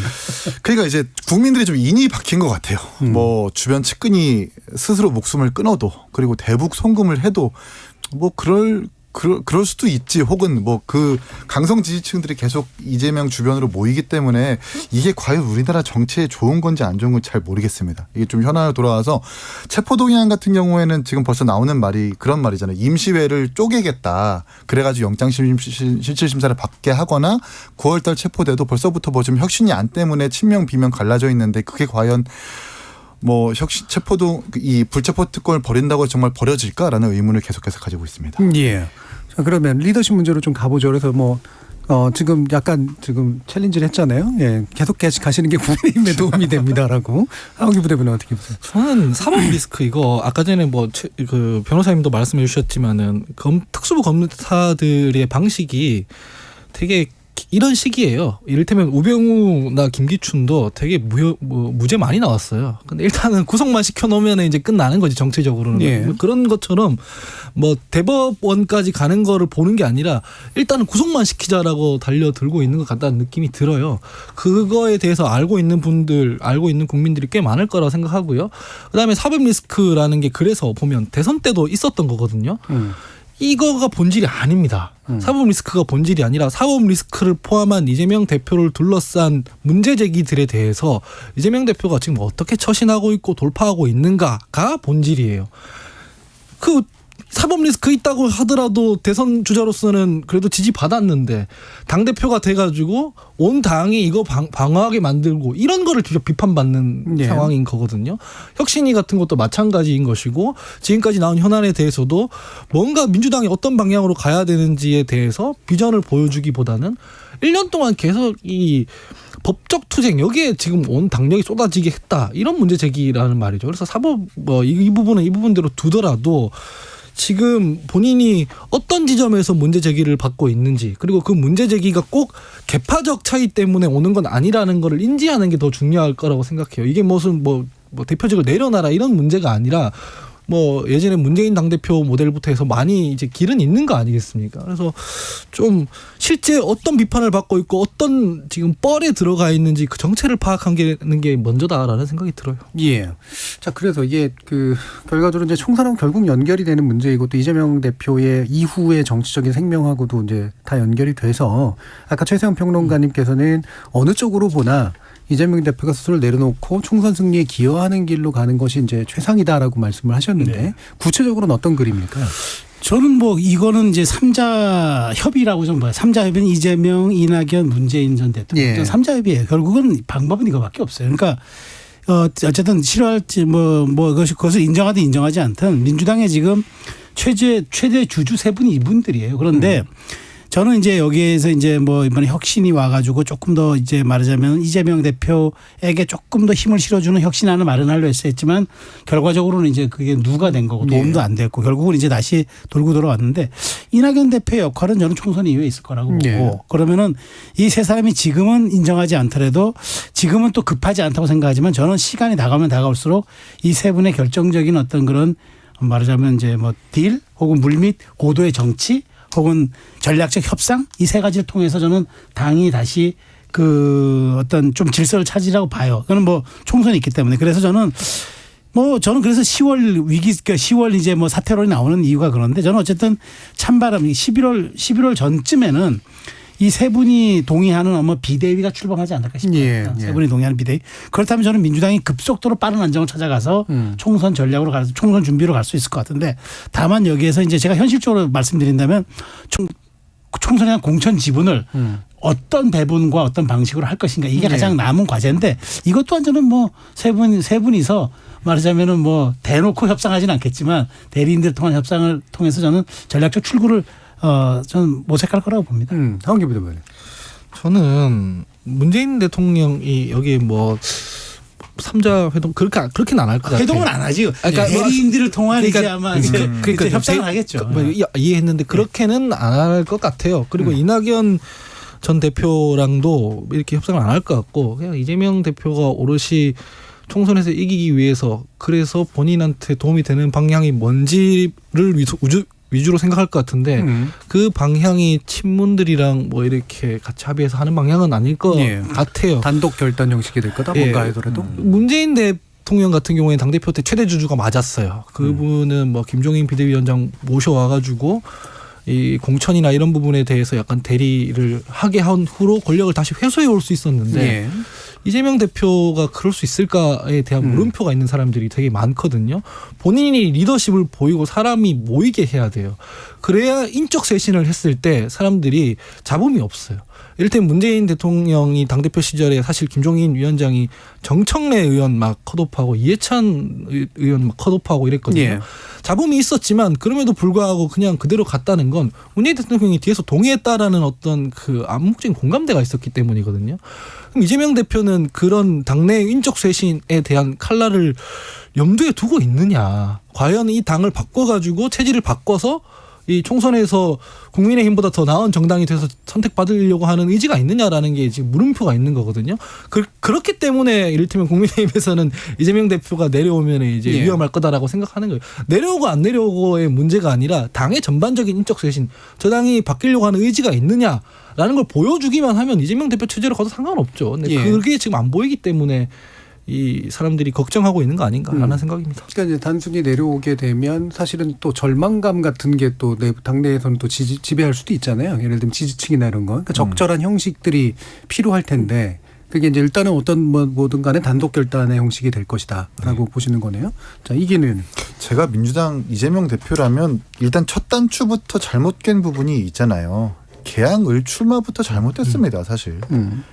[SPEAKER 4] 그러니까 이제 국민들이 좀 인이 박힌 것 같아요. 뭐 주변 측근이 스스로 목숨을 끊어도 그리고 대북 송금을 해도 뭐 그럴 수도 있지. 혹은 뭐 그 강성 지지층들이 계속 이재명 주변으로 모이기 때문에 이게 과연 우리나라 정치에 좋은 건지 안 좋은 건지 잘 모르겠습니다. 이게 좀 현안으로 돌아와서 체포동의안 같은 경우에는 지금 벌써 나오는 말이 그런 말이잖아요. 임시회를 쪼개겠다. 그래가지고 영장실질심사를 받게 하거나 9월달 체포돼도 벌써부터 뭐 좀 혁신이안 때문에 친명 비명 갈라져 있는데 그게 과연 뭐 이 불체포 특권을 버린다고 정말 버려질까라는 의문을 계속해서 가지고 있습니다.
[SPEAKER 2] 예. 자, 그러면 리더십 문제로 좀 가보죠. 그래서 뭐 지금 약간 지금 챌린지를 했잖아요. 예, 계속 가시는 게 국민의힘에 도움이 됩니다라고. 하원기 부대변인 어떻게 보세요?
[SPEAKER 5] 저는 사법 리스크 이거 아까 전에 뭐 그 변호사님도 말씀해 주셨지만은 특수부 검사들의 방식이 되게 이런 식이에요. 이를테면 우병우나 김기춘도 되게 무죄 많이 나왔어요. 근데 일단은 구속만 시켜놓으면 이제 끝나는 거지 정치적으로는.
[SPEAKER 2] 예.
[SPEAKER 5] 그런 것처럼 뭐 대법원까지 가는 거를 보는 게 아니라 일단은 구속만 시키자라고 달려들고 있는 것 같다는 느낌이 들어요. 그거에 대해서 알고 있는 국민들이 꽤 많을 거라고 생각하고요. 그다음에 사법 리스크라는 게 그래서 보면 대선 때도 있었던 거거든요. 이거가 본질이 아닙니다. 사법 리스크가 본질이 아니라 사법 리스크를 포함한 이재명 대표를 둘러싼 문제 제기들에 대해서 이재명 대표가 지금 어떻게 처신하고 있고 돌파하고 있는가가 본질이에요. 그 사법 리스크 있다고 하더라도 대선 주자로서는 그래도 지지받았는데 당대표가 돼가지고 온 당이 이거 방어하게 만들고 이런 거를 직접 비판받는
[SPEAKER 2] 예.
[SPEAKER 5] 상황인 거거든요. 혁신위 같은 것도 마찬가지인 것이고 지금까지 나온 현안에 대해서도 뭔가 민주당이 어떤 방향으로 가야 되는지에 대해서 비전을 보여주기보다는 1년 동안 계속 이 법적 투쟁 여기에 지금 온 당력이 쏟아지게 했다 이런 문제 제기라는 말이죠. 그래서 사법 이 부분은 이 부분대로 두더라도 지금 본인이 어떤 지점에서 문제 제기를 받고 있는지 그리고 그 문제 제기가 꼭 계파적 차이 때문에 오는 건 아니라는 걸 인지하는 게 더 중요할 거라고 생각해요. 이게 무슨 뭐 대표직을 내려놔라 이런 문제가 아니라 뭐 예전에 문재인 당대표 모델부터 해서 많이 이제 길은 있는 거 아니겠습니까? 그래서 좀 실제 어떤 비판을 받고 있고 어떤 지금 뻘에 들어가 있는지 그 정체를 파악하는 게 먼저다라는 생각이 들어요.
[SPEAKER 2] 예. 자, 그래서 이게 결과적으로 이제 총선하고 결국 연결이 되는 문제이고 또 이재명 대표의 이후의 정치적인 생명하고도 이제 다 연결이 돼서 아까 최세원 평론가님께서는 어느 쪽으로 보나 이재명 대표가 스스로를 내려놓고 총선 승리에 기여하는 길로 가는 것이 이제 최상이다라고 말씀을 하셨는데
[SPEAKER 7] 네.
[SPEAKER 2] 구체적으로는 어떤 그림일까요?
[SPEAKER 7] 저는 뭐 이거는 이제 3자 협의라고 좀 봐요. 3자 협의는 이재명, 이낙연, 문재인 전 대통령.
[SPEAKER 2] 예.
[SPEAKER 7] 3자 협의예요. 결국은 방법은 이거밖에 없어요. 그러니까 어쨌든 싫어할지 그것을 인정하든 인정하지 않든 민주당의 지금 최대 주주 세 분이 이분들이에요. 그런데 저는 이제 여기에서 이제 뭐 이번에 혁신이 와가지고 조금 더 이제 말하자면 이재명 대표에게 조금 더 힘을 실어주는 혁신안을 마련하려 했지만 결과적으로는 이제 그게 누가 된 거고 도움도 안 됐고 결국은 이제 다시 돌고 돌아왔는데 이낙연 대표의 역할은 저는 총선 이후에 있을 거라고 보고
[SPEAKER 2] 예.
[SPEAKER 7] 그러면은 이 세 사람이 지금은 인정하지 않더라도 지금은 또 급하지 않다고 생각하지만 저는 시간이 다가오면 다가올수록 이 세 분의 결정적인 어떤 그런 말하자면 이제 뭐 딜 혹은 물밑 고도의 정치 혹은 전략적 협상 이 세 가지를 통해서 저는 당이 다시 그 어떤 좀 질서를 찾으라고 봐요. 그거는 뭐 총선이 있기 때문에 그래서 저는 그래서 10월 위기, 그러니까 10월 이제 뭐 사태론이 나오는 이유가 그런데 저는 어쨌든 찬바람 11월 전쯤에는 이 세 분이 동의하는 아마 비대위가 출범하지 않을까 싶어요.
[SPEAKER 2] 예, 예.
[SPEAKER 7] 세 분이 동의하는 비대위. 그렇다면 저는 민주당이 급속도로 빠른 안정을 찾아가서 총선 전략으로 가서 총선 준비로 갈 수 있을 것 같은데 다만 여기에서 이제 제가 현실적으로 말씀드린다면 총선에 대한 공천 지분을 어떤 배분과 어떤 방식으로 할 것인가 이게 가장 남은 과제인데 이것 또한 저는 뭐 세 분이서 말하자면은 뭐 대놓고 협상하지는 않겠지만 대리인들 통한 협상을 통해서 저는 전략적 출구를 저는 모색할 거라고 봅니다.
[SPEAKER 2] 하원기 부대변인.
[SPEAKER 5] 저는 문재인 대통령이 여기 뭐 3자 회동 그렇게는 안 할 것 같아요.
[SPEAKER 7] 회동은 안 하지.
[SPEAKER 5] 그러니까
[SPEAKER 7] 대리인들을 통한
[SPEAKER 5] 그러니까
[SPEAKER 7] 이제 아마 이제 협상을 하겠죠.
[SPEAKER 5] 이해했는데 그렇게는 안 할 것 같아요. 그리고 이낙연 전 대표랑도 이렇게 협상을 안 할 것 같고 그냥 이재명 대표가 오롯이 총선에서 이기기 위해서 그래서 본인한테 도움이 되는 방향이 뭔지를 위주로 생각할 것 같은데 그 방향이 친문들이랑 뭐 이렇게 같이 합의해서 하는 방향은 아닐 것 같아요.
[SPEAKER 2] 단독 결단 형식이 될 거다 뭔가 하더라도.
[SPEAKER 5] 문재인 대통령 같은 경우에는 당대표 때 최대 주주가 맞았어요. 그분은 뭐 김종인 비대위원장 모셔와가지고 이 공천이나 이런 부분에 대해서 약간 대리를 하게 한 후로 권력을 다시 회수해 올 수 있었는데 이재명 대표가 그럴 수 있을까에 대한 물음표가 있는 사람들이 되게 많거든요. 본인이 리더십을 보이고 사람이 모이게 해야 돼요. 그래야 인적 쇄신을 했을 때 사람들이 잡음이 없어요. 이를테면 문재인 대통령이 당대표 시절에 사실 김종인 위원장이 정청래 의원 막 컷오프하고 이해찬 의원 막 컷오프하고 이랬거든요. 잡음이 있었지만 그럼에도 불구하고 그냥 그대로 갔다는 건 건 문재인 대통령이 뒤에서 동의했다라는 어떤 그 암묵적인 공감대가 있었기 때문이거든요. 그럼 이재명 대표는 그런 당내 인적 쇄신에 대한 칼날을 염두에 두고 있느냐. 과연 이 당을 바꿔가지고 체질을 바꿔서 이 총선에서 국민의힘보다 더 나은 정당이 돼서 선택받으려고 하는 의지가 있느냐라는 게 지금 물음표가 있는 거거든요. 그렇기 때문에 이를테면 국민의힘에서는 이재명 대표가 내려오면 이제 위험할 거다라고 생각하는 거예요. 내려오고 안 내려오고의 문제가 아니라 당의 전반적인 인적 쇄신, 저 당이 바뀌려고 하는 의지가 있느냐라는 걸 보여주기만 하면 이재명 대표 체제로 가도 상관없죠. 근데 그게 지금 안 보이기 때문에 이 사람들이 걱정하고 있는 거 아닌가라는 생각입니다.
[SPEAKER 2] 그러니까 이제 단순히 내려오게 되면 사실은 또 절망감 같은 게 또 당내에서는 또 지배할 수도 있잖아요. 예를 들면 지지층이나 이런 거. 그러니까 적절한 형식들이 필요할 텐데 그게 이제 일단은 어떤 뭐든 간에 단독 결단의 형식이 될 것이다라고 보시는 거네요. 자, 이기는
[SPEAKER 4] 제가 민주당 이재명 대표라면 일단 첫 단추부터 잘못 깬 부분이 있잖아요. 개항을 출마부터 잘못됐습니다. 사실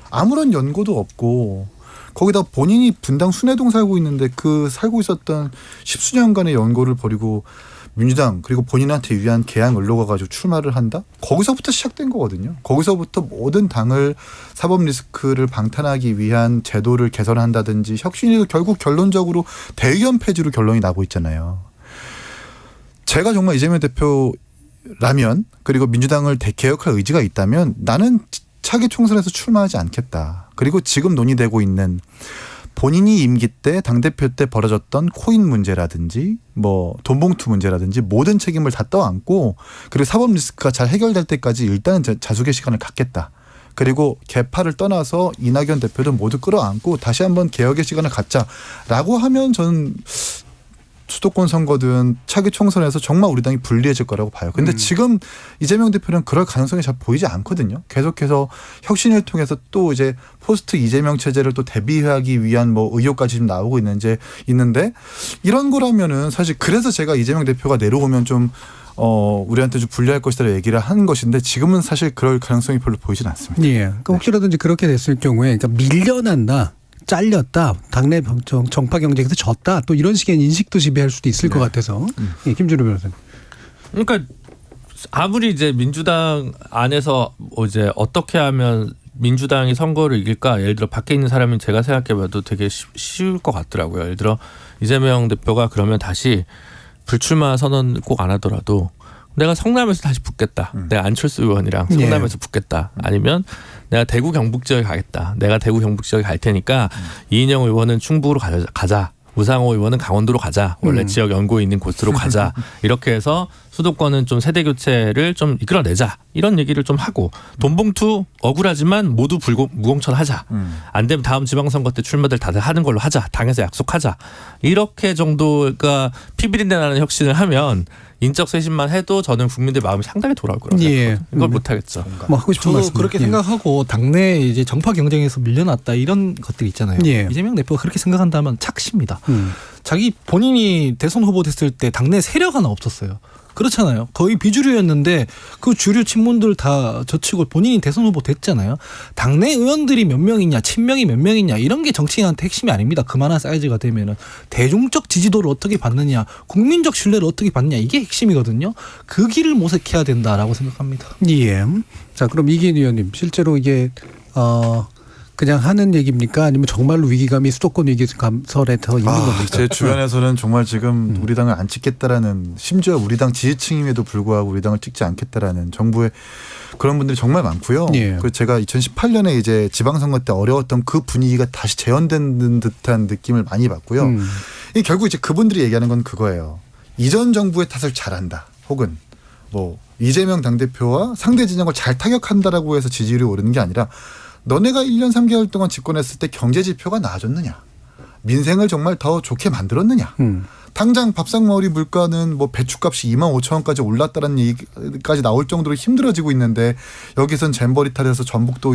[SPEAKER 4] 아무런 연고도 없고 거기다 본인이 분당 순회동 살고 있는데 그 살고 있었던 십수년간의 연고를 버리고 민주당 그리고 본인한테 유리한 개항 을로 가가지고 출마를 한다? 거기서부터 시작된 거거든요. 거기서부터 모든 당을 사법 리스크를 방탄하기 위한 제도를 개선한다든지 혁신이 결국 결론적으로 대의원 폐지로 결론이 나고 있잖아요. 제가 정말 이재명 대표라면 그리고 민주당을 대개혁할 의지가 있다면 나는 차기 총선에서 출마하지 않겠다. 그리고 지금 논의되고 있는 본인이 임기 때 당대표 때 벌어졌던 코인 문제라든지 뭐 돈봉투 문제라든지 모든 책임을 다 떠안고 그리고 사법 리스크가 잘 해결될 때까지 일단은 자숙의 시간을 갖겠다. 그리고 개파를 떠나서 이낙연 대표도 모두 끌어안고 다시 한번 개혁의 시간을 갖자라고 하면 저는 수도권 선거든 차기 총선에서 정말 우리 당이 불리해질 거라고 봐요. 근데 지금 이재명 대표는 그럴 가능성이 잘 보이지 않거든요. 계속해서 혁신을 통해서 또 이제 포스트 이재명 체제를 또 대비하기 위한 뭐 의혹까지 좀 나오고 있는데 이런 거라면은 사실 그래서 제가 이재명 대표가 내려오면 좀 우리한테 좀 불리할 것이다 얘기를 하는 것인데 지금은 사실 그럴 가능성이 별로 보이진 않습니다.
[SPEAKER 2] 예. 그러니까 혹시라든지 그렇게 됐을 경우에 그러니까 밀려난다. 잘렸다. 당내 정파 경쟁에서 졌다. 또 이런 식의 인식도 지배할 수도 있을 것 같아서. 예, 김준우 변호사님.
[SPEAKER 6] 그러니까 아무리 이제 민주당 안에서 이제 어떻게 하면 민주당이 선거를 이길까? 예를 들어 밖에 있는 사람은 제가 생각해봐도 되게 쉬울 것 같더라고요. 예를 들어 이재명 대표가 그러면 다시 불출마 선언 꼭 안 하더라도 내가 성남에서 다시 붙겠다. 내가 안철수 의원이랑 성남에서 붙겠다. 아니면 내가 대구 경북 지역에 가겠다. 내가 대구 경북 지역에 갈 테니까 이인영 의원은 충북으로 가자. 우상호 의원은 강원도로 가자. 원래 지역 연고에 있는 곳으로 가자. 이렇게 해서 수도권은 좀 세대 교체를 좀 이끌어내자. 이런 얘기를 좀 하고 돈봉투 억울하지만 모두 무공천하자. 안 되면 다음 지방선거 때 출마들 다들 하는 걸로 하자. 당에서 약속하자. 이렇게 정도가 피비린내 나는 혁신을 하면 인적 쇄신만 해도 저는 국민들 마음이 상당히 돌아올 거라고 생각하거든요. 이걸 못하겠죠.
[SPEAKER 2] 뭐 하고 싶은
[SPEAKER 5] 저도
[SPEAKER 2] 말씀.
[SPEAKER 5] 그렇게 생각하고 당내 이제 정파 경쟁에서 밀려났다 이런 것들 있잖아요. 이재명 대표가 그렇게 생각한다면 착시입니다. 자기 본인이 대선 후보 됐을 때 당내 세력 하나 없었어요. 그렇잖아요. 거의 비주류였는데 그 주류 친문들 다 젖히고 본인이 대선 후보 됐잖아요. 당내 의원들이 몇 명이냐, 친명이 몇 명이냐 이런 게 정치인한테 핵심이 아닙니다. 그만한 사이즈가 되면은 대중적 지지도를 어떻게 받느냐, 국민적 신뢰를 어떻게 받느냐 이게 핵심이거든요. 그 길을 모색해야 된다라고 생각합니다.
[SPEAKER 2] 예. 자, 그럼 이기인 의원님 실제로 이게 그냥 하는 얘기입니까? 아니면 정말로 위기감이 수도권 위기 감설에 더 있는 겁니까?
[SPEAKER 4] 제 주변에서는 정말 지금 우리 당을 안 찍겠다라는 심지어 우리 당 지지층임에도 불구하고 우리 당을 찍지 않겠다라는 정부의 그런 분들이 정말 많고요. 그리고 제가 2018년에 이제 지방선거 때 어려웠던 그 분위기가 다시 재현된 듯한 느낌을 많이 받고요. 이 결국 이제 그분들이 얘기하는 건 그거예요. 이전 정부의 탓을 잘한다. 혹은 뭐 이재명 당대표와 상대 진영을 잘 타격한다라고 해서 지지율이 오르는 게 아니라 너네가 1년 3개월 동안 집권했을 때 경제 지표가 나아졌느냐? 민생을 정말 더 좋게 만들었느냐? 당장 밥상머리 물가는 뭐 배추값이 25,000원까지 올랐다는 얘기까지 나올 정도로 힘들어지고 있는데 여기선 잼버리 탓해서 전북도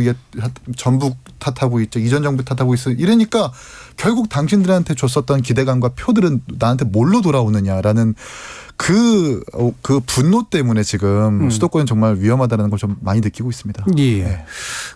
[SPEAKER 4] 전북 탓하고 있죠. 이전 정부 탓하고 있어. 이러니까 결국 당신들한테 줬었던 기대감과 표들은 나한테 뭘로 돌아오느냐라는 그 분노 때문에 지금 수도권은 정말 위험하다는 걸 좀 많이 느끼고 있습니다.
[SPEAKER 2] 예.
[SPEAKER 4] 네.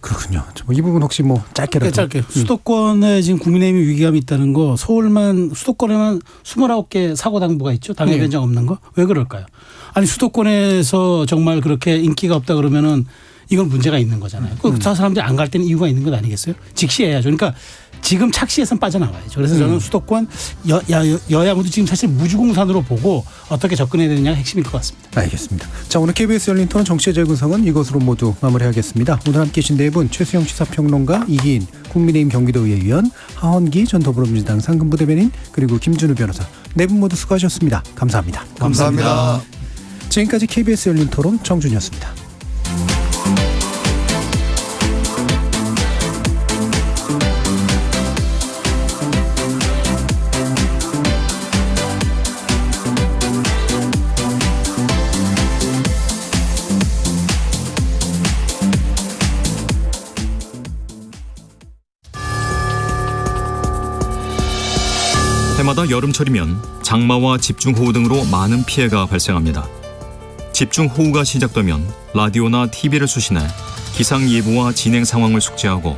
[SPEAKER 2] 그렇군요. 이 부분 혹시 뭐 짧게라도.
[SPEAKER 7] 짧게. 수도권에 지금 국민의힘이 위기감이 있다는 거 수도권에만 29개 수도권밖에 사고 당부가 있죠. 당해 변경 없는 거. 왜 그럴까요? 아니 수도권에서 정말 그렇게 인기가 없다 그러면은 이건 문제가 있는 거잖아요. 그 사람들이 안 갈 때는 이유가 있는 것 아니겠어요? 직시해야죠. 그러니까 지금 착시에선 빠져나와야죠. 그래서 저는 수도권 여야 모두 지금 사실 무주공산으로 보고 어떻게 접근해야 되느냐가 핵심일 것 같습니다.
[SPEAKER 2] 알겠습니다. 자, 오늘 KBS 열린 토론 정치의 재구성은 이것으로 모두 마무리하겠습니다. 오늘 함께해 주신 네 분, 최수영 시사평론가, 이기인 국민의힘 경기도의회의원, 하헌기 전 더불어민주당 상근부대변인, 그리고 김준우 변호사, 네 분 모두 수고하셨습니다. 감사합니다.
[SPEAKER 4] 감사합니다.
[SPEAKER 2] 지금까지 KBS 열린 토론 정준이었습니다.
[SPEAKER 1] 해마다 여름철이면 장마와 집중호우 등으로 많은 피해가 발생합니다. 집중호우가 시작되면 라디오나 TV를 수신해 기상예보와 진행 상황을 숙지하고